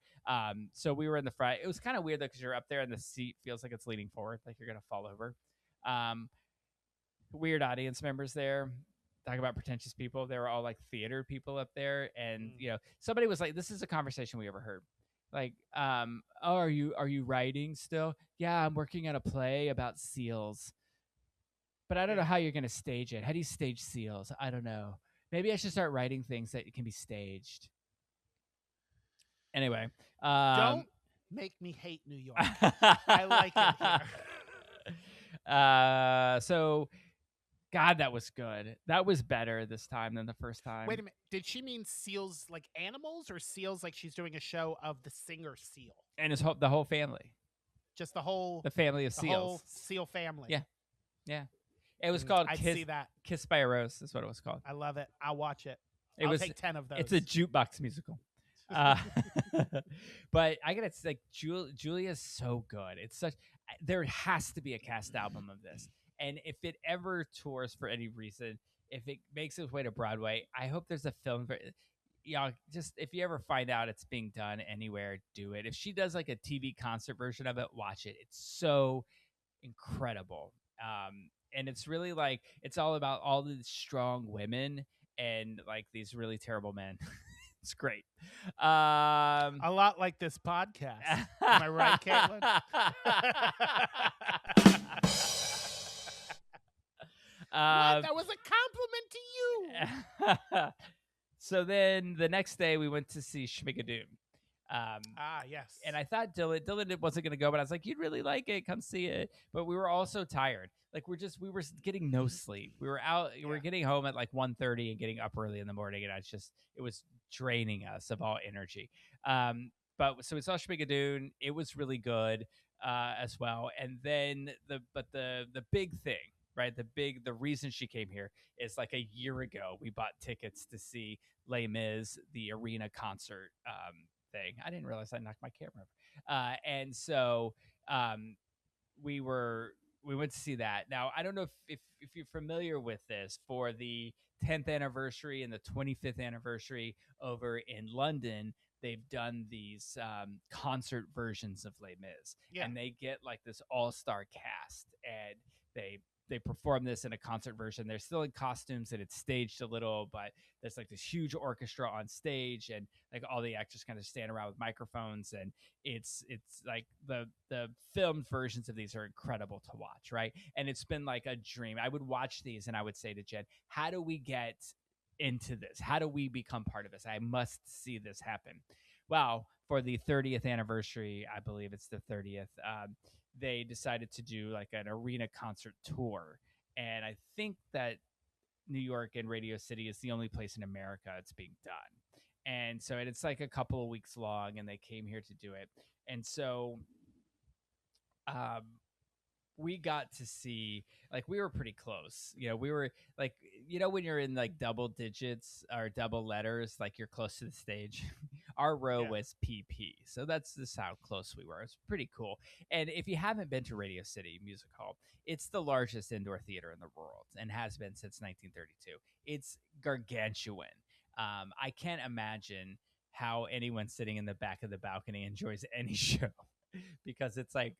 So we were in the front. It was kind of weird though, because you're up there and the seat feels like it's leaning forward, like you're gonna fall over. Weird audience members there. Talk about pretentious people. They were all like theater people up there, and somebody was like, "This is a conversation we ever heard." Like, oh, are you writing still? Yeah, I'm working on a play about seals, but I don't know how you're gonna stage it. How do you stage seals? I don't know. Maybe I should start writing things that can be staged. Anyway, don't make me hate New York. I like it here. So. God, that was good. That was better this time than the first time. Wait a minute. Did she mean seals like animals, or seals like she's doing a show of the singer seal? And the whole family. Just the family of seals. Whole seal family. Yeah. It was called I'd see that. Kiss by a Rose is what it was called. I love it. I'll watch it. I'll take 10 of those. It's a jukebox musical. But I gotta say, like, Julia's so good. There has to be a cast album of this. And if it ever tours for any reason, if it makes its way to Broadway, I hope there's a film for just if you ever find out it's being done anywhere, do it. If she does like a TV concert version of it, watch it. It's so incredible. And it's really like, it's all about all these strong women and like these really terrible men. It's great. A lot like this podcast. Am I right, Caitlin? What? That was a compliment to you. So then the next day we went to see Schmigadoon. Yes. And I thought Dylan wasn't going to go, but I was like, you'd really like it. Come see it. But we were all so tired. Like we were getting no sleep. We were out. We were getting home at like 1:30 and getting up early in the morning. And it was draining us of all energy. But so we saw Schmigadoon. It was really good as well. And then the big thing, right? The reason she came here is like a year ago, we bought tickets to see Les Mis, the arena concert thing. I didn't realize I knocked my camera over. And so we went to see that. Now, I don't know if you're familiar with this. For the 10th anniversary and the 25th anniversary over in London, they've done these concert versions of Les Mis. Yeah. And they get like this all-star cast, and they perform this in a concert version. They're still in costumes and it's staged a little, but there's like this huge orchestra on stage, and like all the actors kind of stand around with microphones, and it's like the filmed versions of these are incredible to watch, right? And it's been like a dream. I would watch these and I would say to Jen, how do we get into this? How do we become part of this? I must see this happen. Well, for the 30th anniversary, I believe it's the 30th, they decided to do like an arena concert tour. And I think that New York and Radio City is the only place in America it's being done. And so it's like a couple of weeks long, and they came here to do it. And so we got to see, like, we were pretty close. We were like, when you're in like double digits or double letters, like you're close to the stage. Our row was PP. So that's just how close we were. It's pretty cool. And if you haven't been to Radio City Music Hall, it's the largest indoor theater in the world and has been since 1932. It's gargantuan. I can't imagine how anyone sitting in the back of the balcony enjoys any show. Because it's like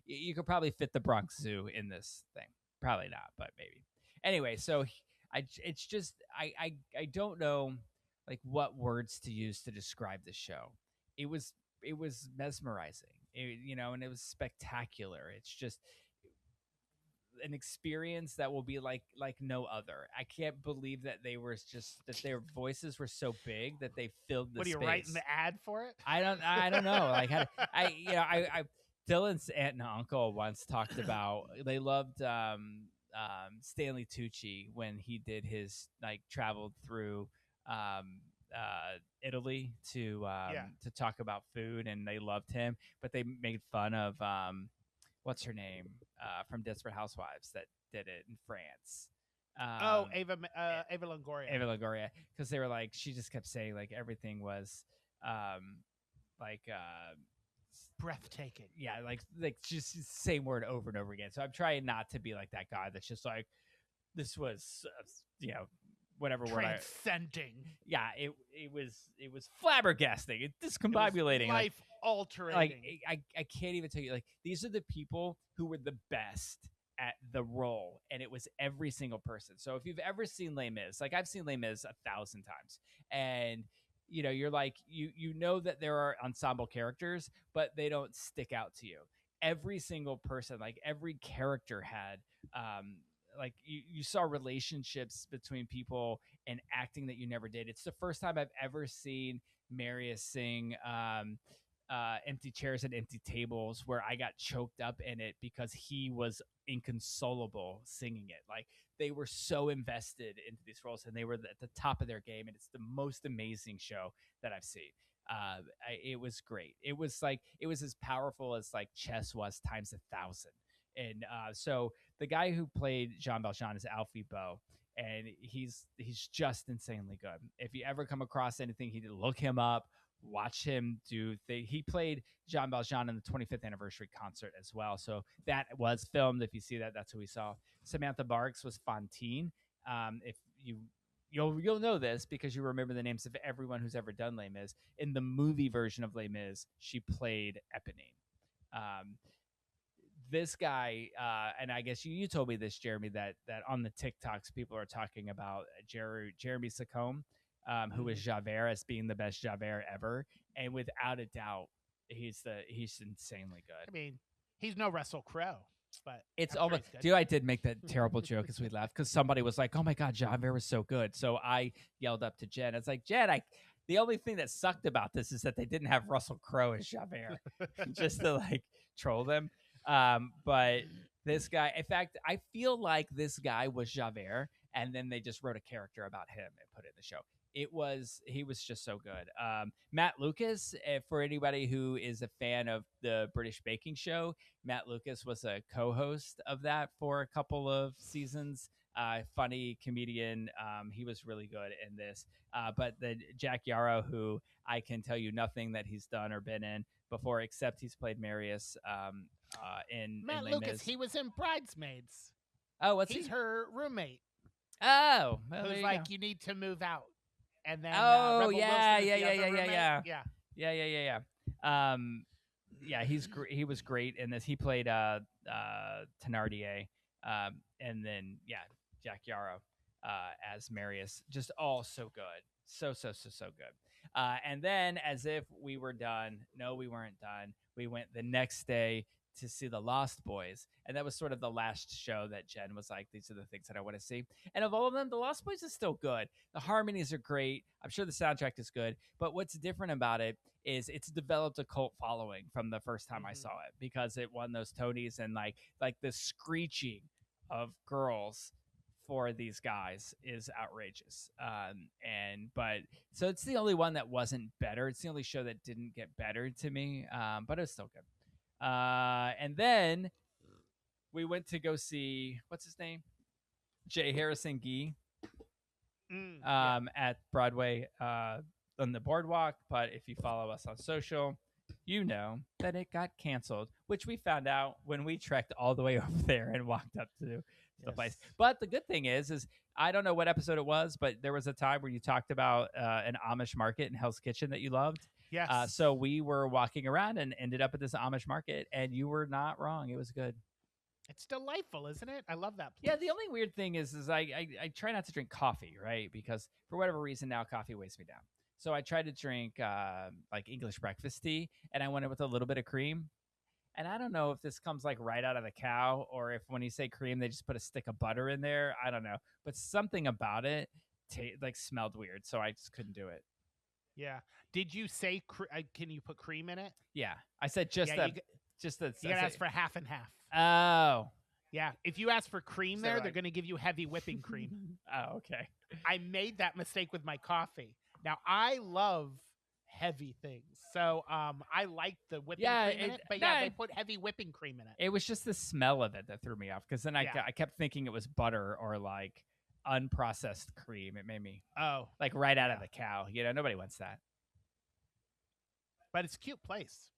you could probably fit the Bronx Zoo in this thing. Probably not, but maybe. Anyway, so I don't know like what words to use to describe the show. It was mesmerizing, and it was spectacular. It's just an experience that will be like no other. I can't believe that that their voices were so big that they filled the space. What are you writing the ad for it? I don't know. Like I Dylan's aunt and uncle once talked about they loved Stanley Tucci when he did his like traveled through Italy to talk about food, and they loved him, but they made fun of what's her name from Desperate Housewives that did it in France. Ava Longoria. Ava Longoria, because they were like, she just kept saying like everything was like breathtaking. Yeah, like just the same word over and over again. So I'm trying not to be like that guy that's just like, this was whatever word transcending. It was flabbergasting. It discombobulating. Life altering. Like I can't even tell you. Like, these are the people who were the best at the role, and it was every single person. So if you've ever seen Les Mis, like I've seen Les Mis 1,000 times, and you're like, you know that there are ensemble characters, but they don't stick out to you. Every single person, like every character had like you saw relationships between people and acting that you never did. It's the first time I've ever seen Marius sing Empty Chairs and Empty Tables, where I got choked up in it because he was inconsolable singing it. Like, they were so invested into these roles, and they were at the top of their game, and it's the most amazing show that I've seen. It was great. It was as powerful as like chess was times 1,000. And so the guy who played Jean Valjean is Alfie Boe, and he's just insanely good. If you ever come across anything, look him up. Watch him do. He played Jean Valjean in the 25th anniversary concert as well. So that was filmed. If you see that, that's who we saw. Samantha Barks was Fantine. If you'll know this because you remember the names of everyone who's ever done Les Mis. In the movie version of Les Mis, she played Eponine. This guy, and I guess you told me this, Jeremy, that on the TikToks people are talking about Jeremy Sacombe, who is Javert, as being the best Javert ever, and without a doubt, he's insanely good. I mean, he's no Russell Crowe, but it's almost. Dude, I did make that terrible joke as we laughed because somebody was like, "Oh my God, Javert was so good." So I yelled up to Jen. I was like, "Jen, the only thing that sucked about this is that they didn't have Russell Crowe as Javert, just to like troll them." But this guy, in fact, I feel like this guy was Javert, and then they just wrote a character about him and put it in the show. He was just so good. Matt Lucas, for anybody who is a fan of the British Baking Show, Matt Lucas was a co-host of that for a couple of seasons. Funny comedian. He was really good in this. But the Jack Yarrow, who I can tell you nothing that he's done or been in before, except he's played Marius in Matt Les Lucas. Mis. He was in Bridesmaids. Oh, he's her roommate. Oh, well, who's like, you need to move out. And then yeah. He was great in this. He played Thénardier, and then Jack Yarrow as Marius. Just all so good, so good. And then, as if we were done, no, we weren't done. We went the next day to see The Lost Boys, and that was sort of the last show that Jen was like, these are the things that I want to see. And of all of them, The Lost Boys is still good. The harmonies are great. I'm sure the soundtrack is good, but what's different about it is it's developed a cult following from the first time I saw it, because it won those Tonys, and like the screeching of girls for these guys is outrageous. So it's the only one that wasn't better. It's the only show that didn't get better to me, but it was still good. And then we went to go see, what's his name? J. Harrison Gee at Broadway on the boardwalk. But if you follow us on social, you know that it got canceled, which we found out when we trekked all the way over there and walked up to the place. But the good thing is I don't know what episode it was, but there was a time where you talked about an Amish market in Hell's Kitchen that you loved. Yes. So we were walking around and ended up at this Amish market, and you were not wrong. It was good. It's delightful, isn't it? I love that place. Yeah, the only weird thing is I try not to drink coffee, right? Because for whatever reason now coffee weighs me down. So I tried to drink like English breakfast tea, and I went in with a little bit of cream. And I don't know if this comes like right out of the cow, or if when you say cream, they just put a stick of butter in there. I don't know. But something about it like smelled weird, so I just couldn't do it. Yeah. Did you say, can you put cream in it? Yeah. I said just you gotta ask for half and half. Oh. Yeah. If you ask for cream they're going to give you heavy whipping cream. Oh, okay. I made that mistake with my coffee. Now, I love heavy things. So I like the whipping cream in it. But they put heavy whipping cream in it. It was just the smell of it that threw me off. Because then I kept thinking it was butter or like unprocessed cream. It made me like right out of the cow. Nobody wants that. But it's a cute place.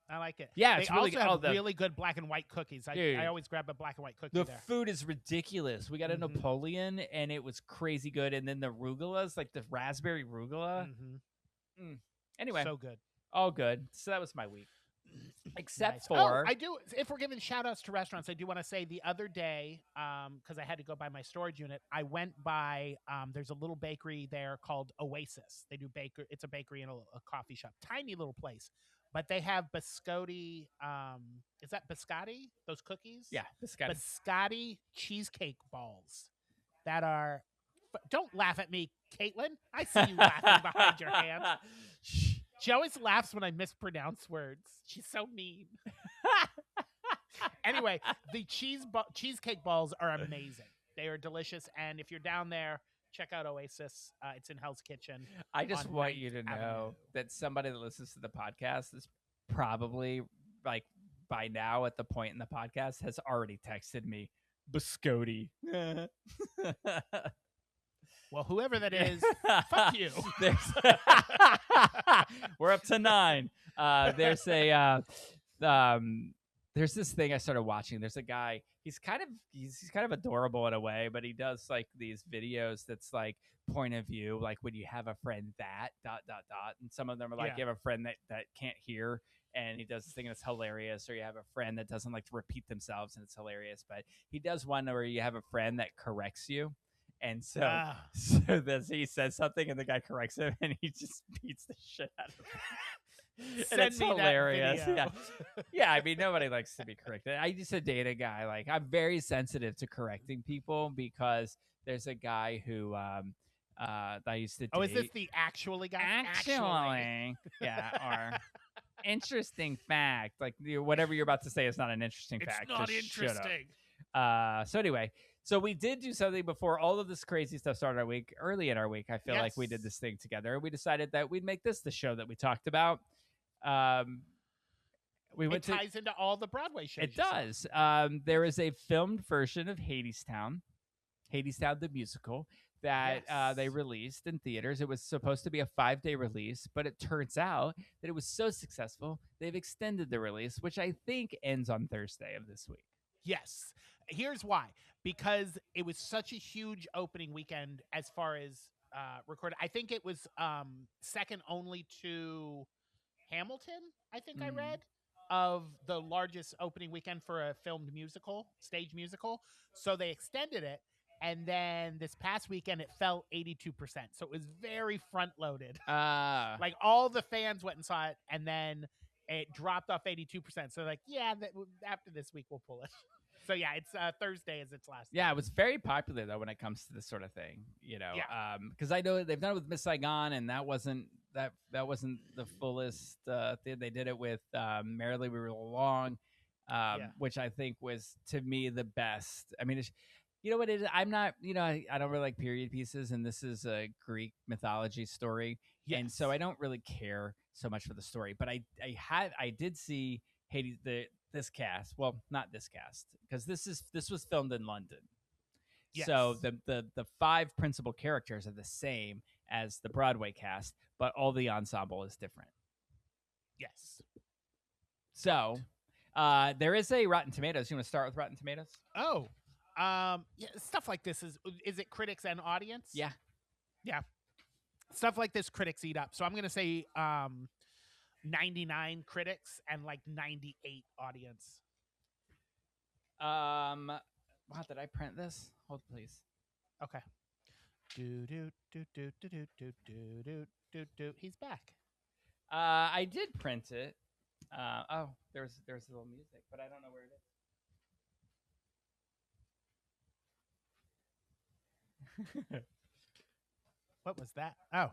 I like it. Yeah, they it's really also have really good black and white cookies. I always grab a black and white cookie The there. food is ridiculous. We got a Napoleon, and it was crazy good. And then the rugulas, like the raspberry rugula. Anyway, so good. All good. So that was my week. Except nice. for I do. If we're giving shout outs to restaurants, I do want to say the other day, because I had to go by my storage unit, I went by. There's a little bakery there called Oasis. They do It's a bakery and a coffee shop, tiny little place, but they have biscotti. Is that biscotti? Those cookies? Yeah, biscotti. Biscotti cheesecake balls that are. Don't laugh at me, Caitlin. I see you laughing behind your hand. She always laughs when I mispronounce words. She's so mean. Anyway, the cheesecake balls are amazing. They are delicious. And if you're down there, check out Oasis. It's in Hell's Kitchen. I just want you to know that somebody that listens to the podcast is probably, like, by now at the point in the podcast has already texted me, biscotti. Well, whoever that is, fuck you. We're up to 9. There's this thing I started watching. There's a guy. He's kind of adorable in a way, but he does like these videos that's like point of view, like when you have a friend that ... and some of them are like you have a friend that can't hear, and he does this thing and it's hilarious, or you have a friend that doesn't like to repeat themselves and it's hilarious. But he does one where you have a friend that corrects you. And so he says something, and the guy corrects him, and he just beats the shit out of him. And it's hilarious. Yeah. I mean, nobody likes to be corrected. I used to date a guy. Like, I'm very sensitive to correcting people because there's a guy who I used to date. Oh, is this the actually guy? Actually. Yeah. Or interesting fact. Like, whatever you're about to say is not an interesting fact. It's not just interesting. So anyway. So we did do something before all of this crazy stuff started our week. Early in our week, I feel like we did this thing together. We decided that we'd make this the show that we talked about. It ties into all the Broadway shows. It does. There is a filmed version of Hadestown the musical, that they released in theaters. It was supposed to be a 5-day release, but it turns out that it was so successful, they've extended the release, which I think ends on Thursday of this week. Yes. Here's why. Because it was such a huge opening weekend as far as recorded. I think it was second only to Hamilton, I think I read, of the largest opening weekend for a filmed musical, stage musical. So they extended it. And then this past weekend, it fell 82%. So it was very front-loaded. Like, all the fans went and saw it, and then it dropped off 82%. So like, after this week, we'll pull it. So yeah, it's Thursday is its last. Yeah, it was very popular though when it comes to this sort of thing, because I know they've done it with Miss Saigon, and that wasn't the fullest thing. They did it with Merrily We Roll Along, which I think was, to me, the best. I mean, you know what it is? I'm not, I don't really like period pieces, and this is a Greek mythology story, and so I don't really care so much for the story. But I did see Hades, this cast. Well, not this cast, because this was filmed in London. Yes. So the 5 principal characters are the same as the Broadway cast, but all the ensemble is different. Yes. So there is a Rotten Tomatoes. You want to start with Rotten Tomatoes? Oh, stuff like this is it critics and audience? Yeah. Stuff like this critics eat up. So I'm gonna say 99 critics and like 98 audience. Wow, did I print this? Hold, please. Okay. He's back. I did print it. There's a little music, but I don't know where it is. What was that? Oh,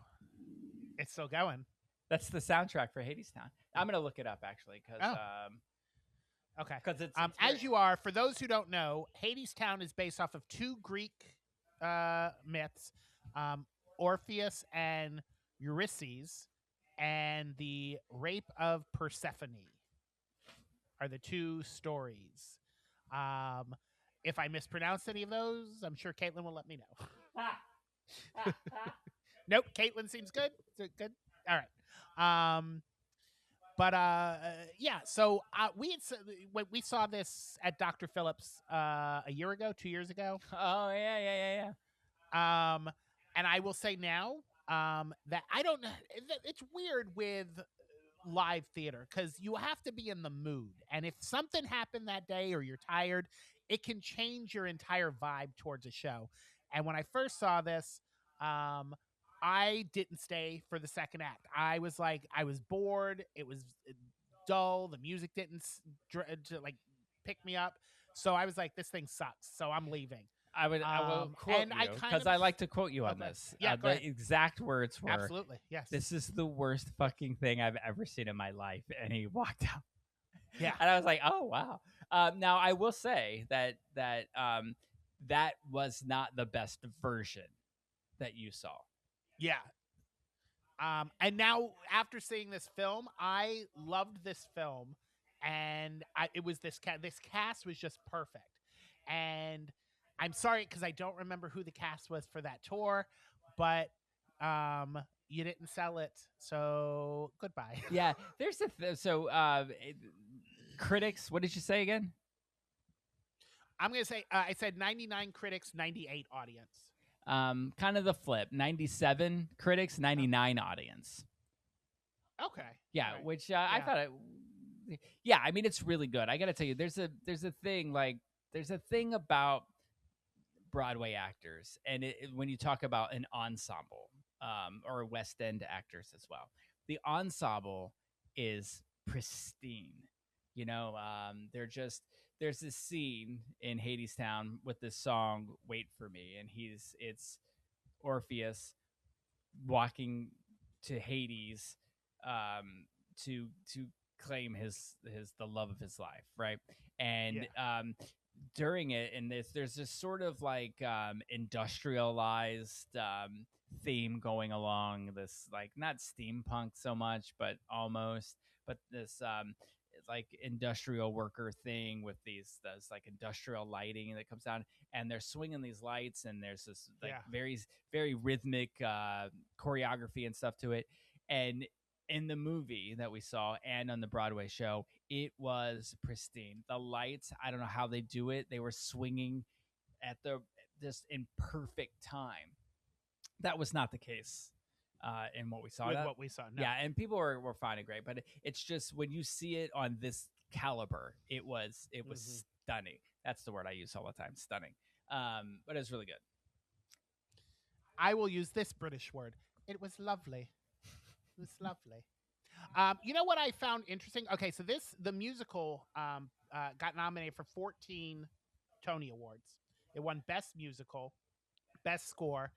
it's still going. That's the soundtrack for Hadestown. I'm gonna look it up actually, because okay, because it's as you are. For those who don't know, Hadestown is based off of 2 Greek myths, Orpheus and Eurydice, and the rape of Persephone are the 2 stories. If I mispronounce any of those, I'm sure Caitlin will let me know. Nope, Caitlin seems good. Good. All right. But yeah. So when we saw this at Dr. Phillips a year ago, 2 years ago. Oh yeah. And I will say now that I don't know. It's weird with live theater because you have to be in the mood, and if something happened that day or you're tired, it can change your entire vibe towards a show. And when I first saw this, I didn't stay for the second act. I was bored. It was dull. The music didn't like pick me up. So I was like, this thing sucks. So I'm leaving. I will quote and you because I like to quote you on this. Yeah, the exact words were, absolutely, yes. This is the worst fucking thing I've ever seen in my life. And he walked out. Yeah. And I was like, oh, wow. Now, I will say that was not the best version that you saw. Yeah. And now after seeing this film, I loved this film, and it was this cast was just perfect. And I'm sorry because I don't remember who the cast was for that tour, but you didn't sell it, so goodbye. Yeah, there's critics. What did you say again? I'm gonna say I said 99 critics, 98 audience. Kind of the flip. 97 critics, 99 audience. Okay. Yeah, right. which I thought it. Yeah, I mean it's really good. I got to tell you, there's a thing about Broadway actors, and when you talk about an ensemble, or West End actors as well, the ensemble is pristine. There's this scene in Hadestown with this song "Wait for Me," and it's Orpheus walking to Hades to claim the love of his life, right? And during it, and there's this sort of like industrialized theme going along, this like not steampunk so much, but almost, but this like industrial worker thing with this like industrial lighting that comes down, and they're swinging these lights, and there's this like very, very rhythmic choreography and stuff to it. And in the movie that we saw and on the Broadway show, it was pristine. The lights, I don't know how they do it. They were swinging at just in perfect time. That was not the case in what we saw. What we saw, no. Yeah, and people were finding great, but it's just when you see it on this caliber, it was stunning. That's the word I use all the time, stunning. But it was really good. I will use this British word. It was lovely. It was lovely. You know what I found interesting? Okay, so the musical got nominated for 14 Tony Awards. It won Best Musical, Best Score,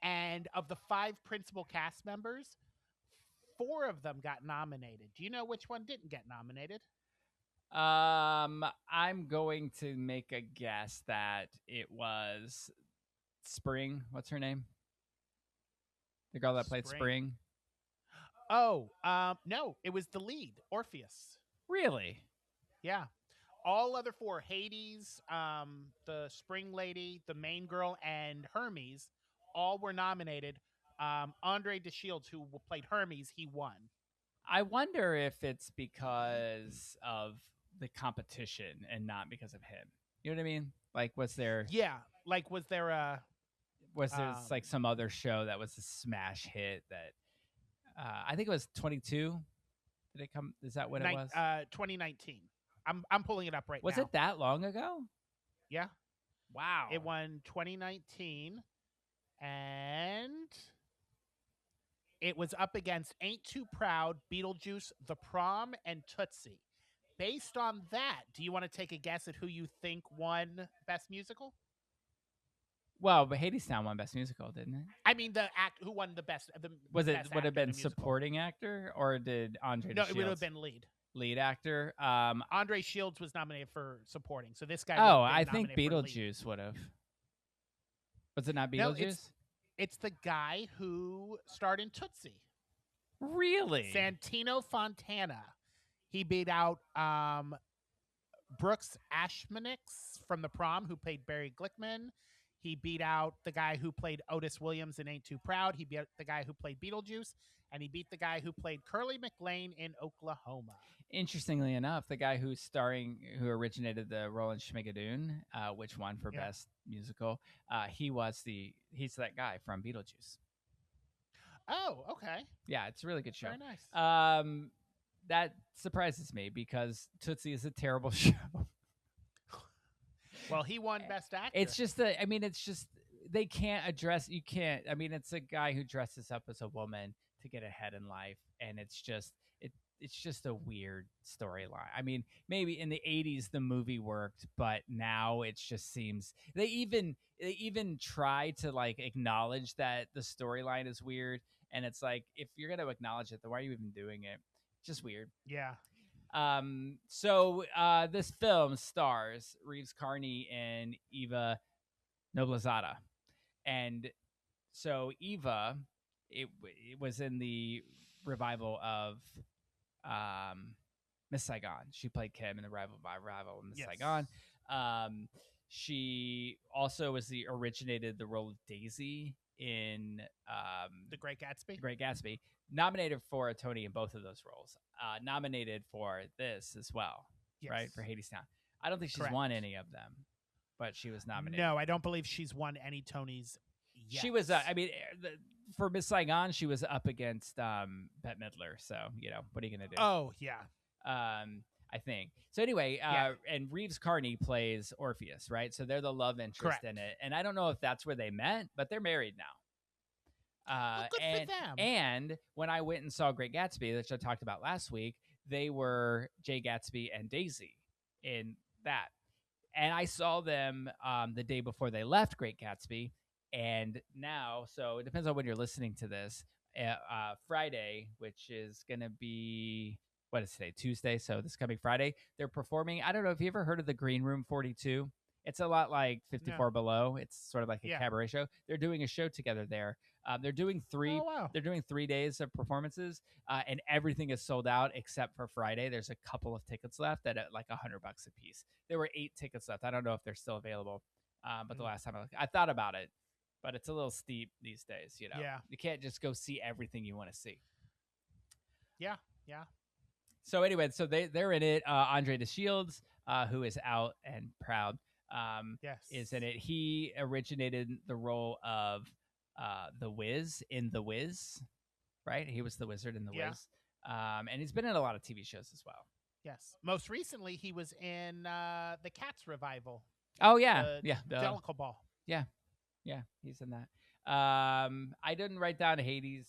and of the 5 principal cast members, 4 of them got nominated. Do you know which one didn't get nominated? I'm going to make a guess that it was Spring. What's her name? The girl that played Spring. Oh, no, it was the lead, Orpheus. Really? Yeah. All other 4, Hades, the Spring Lady, the main girl, and Hermes, all were nominated. Andre DeShields, who played Hermes, he won. I wonder if it's because of the competition and not because of him. You know what I mean? Like, was there like some other show that was a smash hit that I think it was 22? Did it come? Is that what it was? 2019. I'm pulling it up right now. Was it that long ago? Yeah. Wow. It won 2019, and it was up against Ain't Too Proud, Beetlejuice, The Prom, and Tootsie. Based on that, do you want to take a guess at who you think won Best Musical? Well, but Hadestown won Best Musical, didn't it? I mean, who won the best? Would it have been supporting actor, or did Andre? No, it would have been lead actor. Andre Shields was nominated for supporting, so this guy. Oh, I think Beetlejuice would have. Was it not Beetlejuice? No, it's the guy who starred in Tootsie. Really? Santino Fontana. He beat out Brooks Ashmanix from The Prom, who played Barry Glickman. He beat out the guy who played Otis Williams in Ain't Too Proud. He beat the guy who played Beetlejuice, and he beat the guy who played Curly McLean in Oklahoma. Interestingly enough, the guy who originated the role in Schmigadoon, which won for Best Musical, he's that guy from Beetlejuice. Oh, okay. Yeah, it's a really good show. Very nice. That surprises me because Tootsie is a terrible show. Well, he won Best Actor. It's just they can't address. You can't. I mean, it's a guy who dresses up as a woman to get ahead in life, and it's just a weird storyline. I mean, maybe in the 80s the movie worked, but now it just seems they even try to like acknowledge that the storyline is weird, and it's like if you're going to acknowledge it, then why are you even doing it? Just weird. Yeah. So this film stars Reeves Carney and Eva Noblezada, and so Eva, it was in the revival of Miss Saigon. She played Kim in the revival of Miss Saigon. She also originated the role of Daisy in The Great Gatsby. Great Gatsby. Nominated for a Tony in both of those roles. Nominated for this as well, right? For Hadestown. I don't think she's won any of them, but she was nominated. No, I don't believe she's won any Tonys yet. She was, for Miss Saigon, she was up against Bette Midler. So, what are you going to do? Oh, yeah. I think. So anyway, and Reeves Carney plays Orpheus, right? So they're the love interest in it. And I don't know if that's where they met, but they're married now. Good for them. And when I went and saw Great Gatsby, which I talked about last week, they were Jay Gatsby and Daisy in that. And I saw them the day before they left Great Gatsby. And now, so it depends on when you're listening to this, Friday, which is going to be, what is today? Tuesday. So this coming Friday, they're performing. I don't know if you ever heard of the Green Room 42. It's a lot like 54 Below. It's sort of like a cabaret show. They're doing a show together there. They're doing 3 days of performances, and everything is sold out except for Friday. There's a couple of tickets left at like $100 a piece. There were 8 tickets left. I don't know if they're still available, but the last time I thought about it, but it's a little steep these days. You can't just go see everything you want to see. Yeah. So anyway, so they're in it. Andre DeShields, who is out and proud, is in it. He originated the role of the Wiz in The Wiz, right? He was the wizard in The Wiz. And he's been in a lot of TV shows as well. Yes. Most recently, he was in the Cats revival. Oh, yeah. The Jellicle Ball. Yeah, he's in that. I didn't write down Hades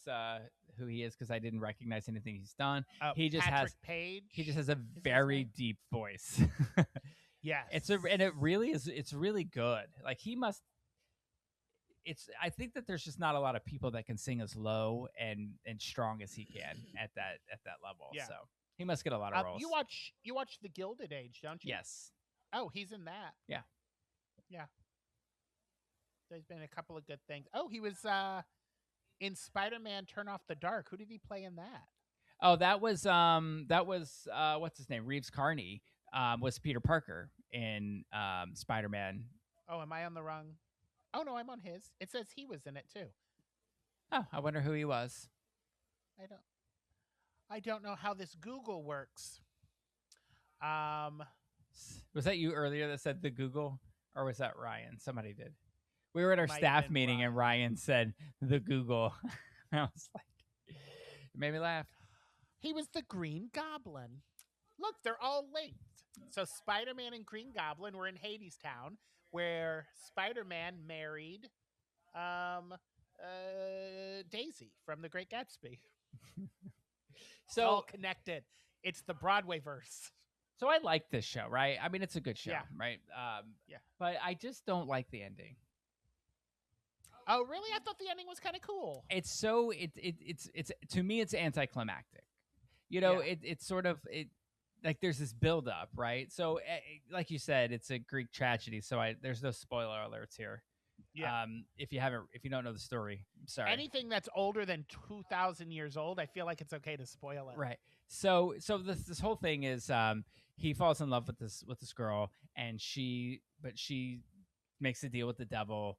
who he is because I didn't recognize anything he's done. He just Patrick Page. He just has a very deep voice. Yes. It really is. It's really good. Like I think that there's just not a lot of people that can sing as low and strong as he can at that level. Yeah. So he must get a lot of roles. You watch The Gilded Age, don't you? Yes. Oh, he's in that. Yeah. There's been a couple of good things. Oh, he was in Spider-Man Turn Off the Dark. Who did he play in that? Oh, that was what's his name? Reeves Carney was Peter Parker in Spider-Man. Oh, am I on the wrong? Oh no, I'm on his. It says he was in it too. Oh, I wonder who he was. I don't know how this Google works. Was that you earlier that said the Google, or was that Ryan? Somebody did. We were at our staff meeting and Ryan said the Google. I was like, it made me laugh. He was the Green Goblin. Look, they're all linked. So Spider-Man and Green Goblin were in Hadestown, where Spider-Man married Daisy from The Great Gatsby. So all connected. It's the Broadway verse. So I like this show, right? I mean, it's a good show, right? But I just don't like the ending. Oh, really? I thought the ending was kind of cool. It's so it's to me it's anticlimactic. It's sort of like there's this build up, right? So like you said, it's a Greek tragedy. So there's no spoiler alerts here. Yeah. If you don't know the story, I'm sorry. Anything that's older than 2,000 years old, I feel like it's okay to spoil it. Right. So this whole thing is he falls in love with this girl, and she makes a deal with the devil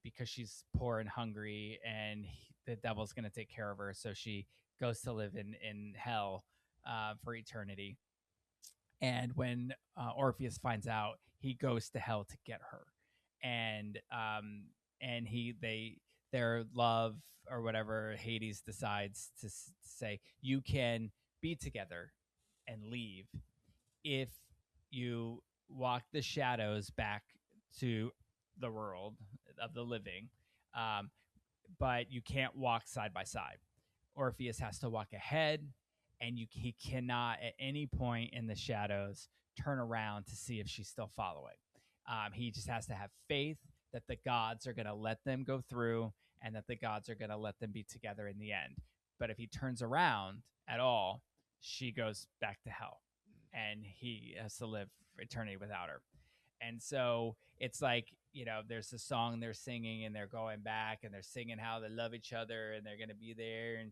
because she's poor and hungry, and the devil's going to take care of her. So she goes to live in hell for eternity. And when Orpheus finds out, he goes to hell to get her, and their love or whatever, Hades decides to say, you can be together and leave if you walk the shadows back to the world of the living, but you can't walk side by side. Orpheus has to walk ahead, and he cannot at any point in the shadows turn around to see if she's still following. He just has to have faith that the gods are going to let them go through, and that the gods are going to let them be together in the end. But if he turns around at all, she goes back to hell, and he has to live for eternity without her. And so it's like, there's a song they're singing, and they're going back, and they're singing how they love each other, and they're going to be there. And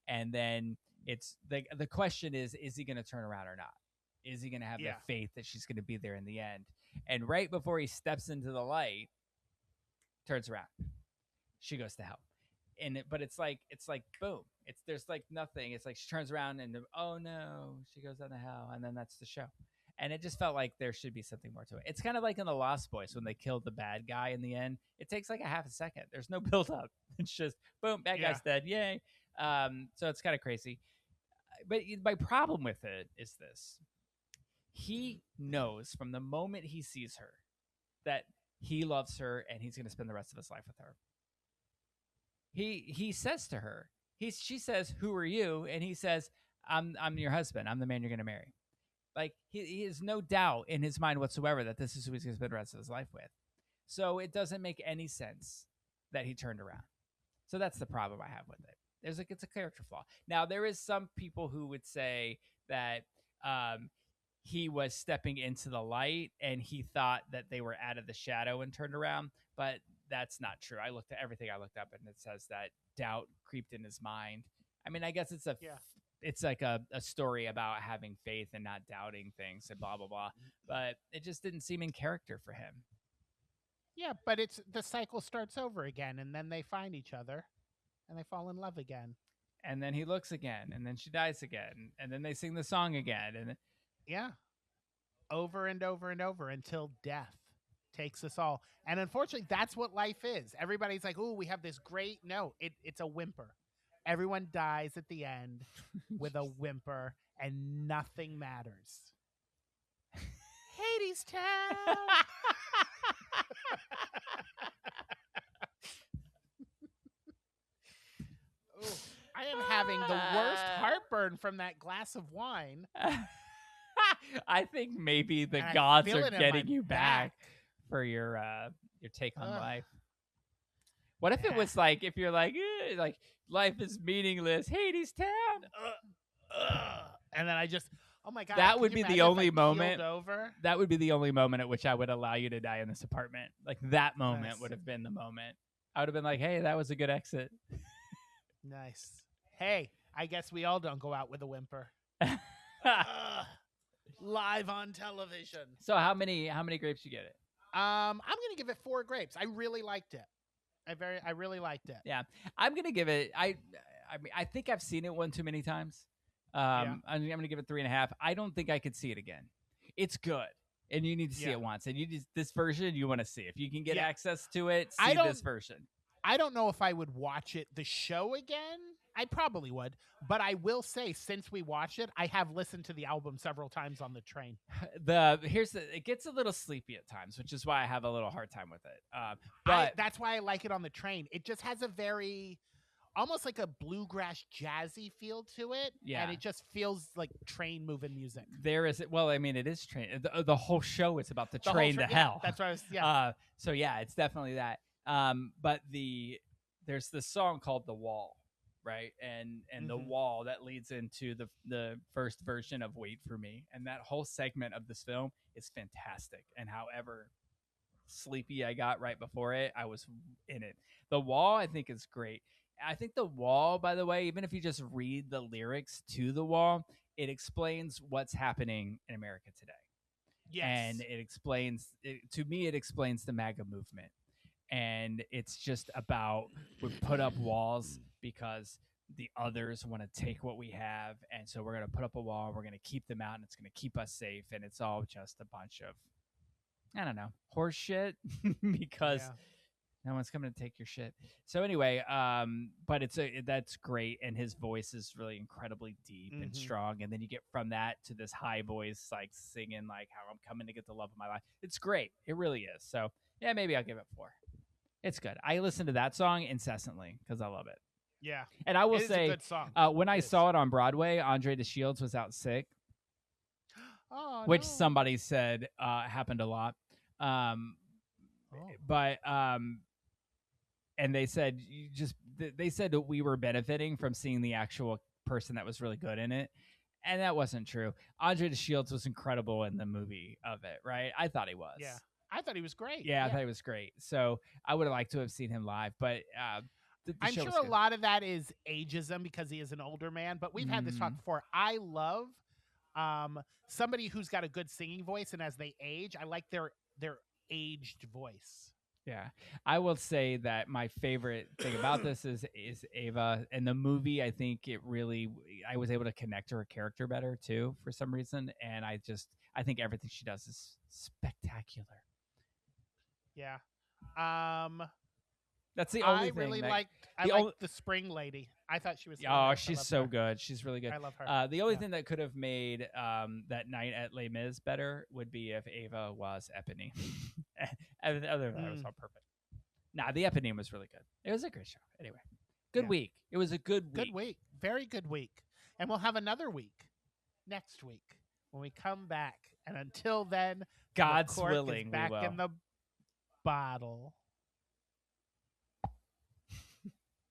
and then it's the question is he going to turn around or not? Is he going to have the faith that she's going to be there in the end? And right before he steps into the light, turns around, she goes to hell. But it's like boom, there's like nothing. It's like she turns around, and oh no, she goes down to hell, and then that's the show. And it just felt like there should be something more to it. It's kind of like in the Lost Boys when they killed the bad guy in the end. It takes like a half a second. There's no build up. It's just boom, bad guy's dead. Yay. So it's kind of crazy. But my problem with it is this. He knows from the moment he sees her that he loves her, and he's going to spend the rest of his life with her. He says to her, she says, "Who are you?" And he says, I'm your husband. I'm the man you're going to marry. Like, he has no doubt in his mind whatsoever that this is who he's going to spend the rest of his life with. So it doesn't make any sense that he turned around. So that's the problem I have with it. It's a character flaw. Now, there is some people who would say that he was stepping into the light, and he thought that they were out of the shadow and turned around, but that's not true. I looked at everything I looked up, and it says that doubt creeped in his mind. I mean, I guess it's it's like a story about having faith and not doubting things and blah, blah, blah. But it just didn't seem in character for him. Yeah, but the cycle starts over again, and then they find each other, and they fall in love again. And then he looks again, and then she dies again, and then they sing the song again. And over and over and over until death takes us all. And unfortunately, that's what life is. Everybody's like, "Ooh, we have this great..." No, it's a whimper. Everyone dies at the end with a whimper, and nothing matters. Hadestown. Ooh, I am having the worst heartburn from that glass of wine. I think maybe the gods are getting you back for your take on life. What if it was like, if you're like life is meaningless, Hadestown, and then I just, oh my god, that would be the only moment. That would be the only moment at which I would allow you to die in this apartment. Like, that moment would have been the moment. I would have been like, hey, that was a good exit. Nice. Hey, I guess we all don't go out with a whimper. Live on television. So how many grapes you get it? I'm gonna give it 4 grapes. I really liked it. I really liked it. Yeah, I'm gonna give it. I think I've seen it one too many times. I'm gonna give it 3.5. I don't think I could see it again. It's good, and you need to see it once. And this version you want to see. If you can get access to it, see this version. I don't know if I would watch the show again. I probably would, but I will say, since we watched it, I have listened to the album several times on the train. It gets a little sleepy at times, which is why I have a little hard time with it. But that's why I like it on the train. It just has a very, almost like a bluegrass jazzy feel to it. Yeah. And it just feels like train moving music. There is, well, I mean, it is train. The whole show is about the train to hell. That's what I was, so yeah, it's definitely that. But there's this song called The Wall, right? And the wall that leads into the first version of Wait for Me. And that whole segment of this film is fantastic. And however sleepy I got right before it, I was in it. The Wall, I think, is great. I think The Wall, by the way, even if you just read the lyrics to The Wall, it explains what's happening in America today. Yes. And it explains, to me, it explains the MAGA movement. And it's just about, we put up walls because the others want to take what we have. And so we're going to put up a wall. We're going to keep them out and it's going to keep us safe. And it's all just a bunch of, I don't know, horse shit because no one's coming to take your shit. So anyway, but that's great, and his voice is really incredibly deep and strong. And then you get from that to this high voice, like singing like how I'm coming to get the love of my life. It's great. It really is. So yeah, maybe I'll give it 4. It's good. I listen to that song incessantly because I love it. Yeah, and I will it is say, a good song. When I saw it on Broadway, Andre DeShields was out sick, which somebody said happened a lot. But and they said they said that we were benefiting from seeing the actual person that was really good in it, and that wasn't true. Andre DeShields was incredible in the movie of it, right? I thought he was. Yeah, I thought he was great. Yeah, I thought he was great. So I would have liked to have seen him live, but I'm sure a lot of that is ageism because he is an older man. But we've had this talk before. I love somebody who's got a good singing voice, and as they age, I like their aged voice. Yeah, I will say that my favorite thing about this is Ava. In the movie, I think I was able to connect to her character better too for some reason, and I think everything she does is spectacular. Yeah. That's the only I thing. Really liked the spring lady. I thought she was. She's so good. She's really good. I love her. The only thing that could have made that night at Les Mis better would be if Ava was Eponine. Other than that, it was all perfect. Nah, the Eponine was really good. It was a great show. Anyway, good week. It was a good week. Good week. Very good week. And we'll have another week next week when we come back. And until then, God's the cork willing, is back we will. in the bottle.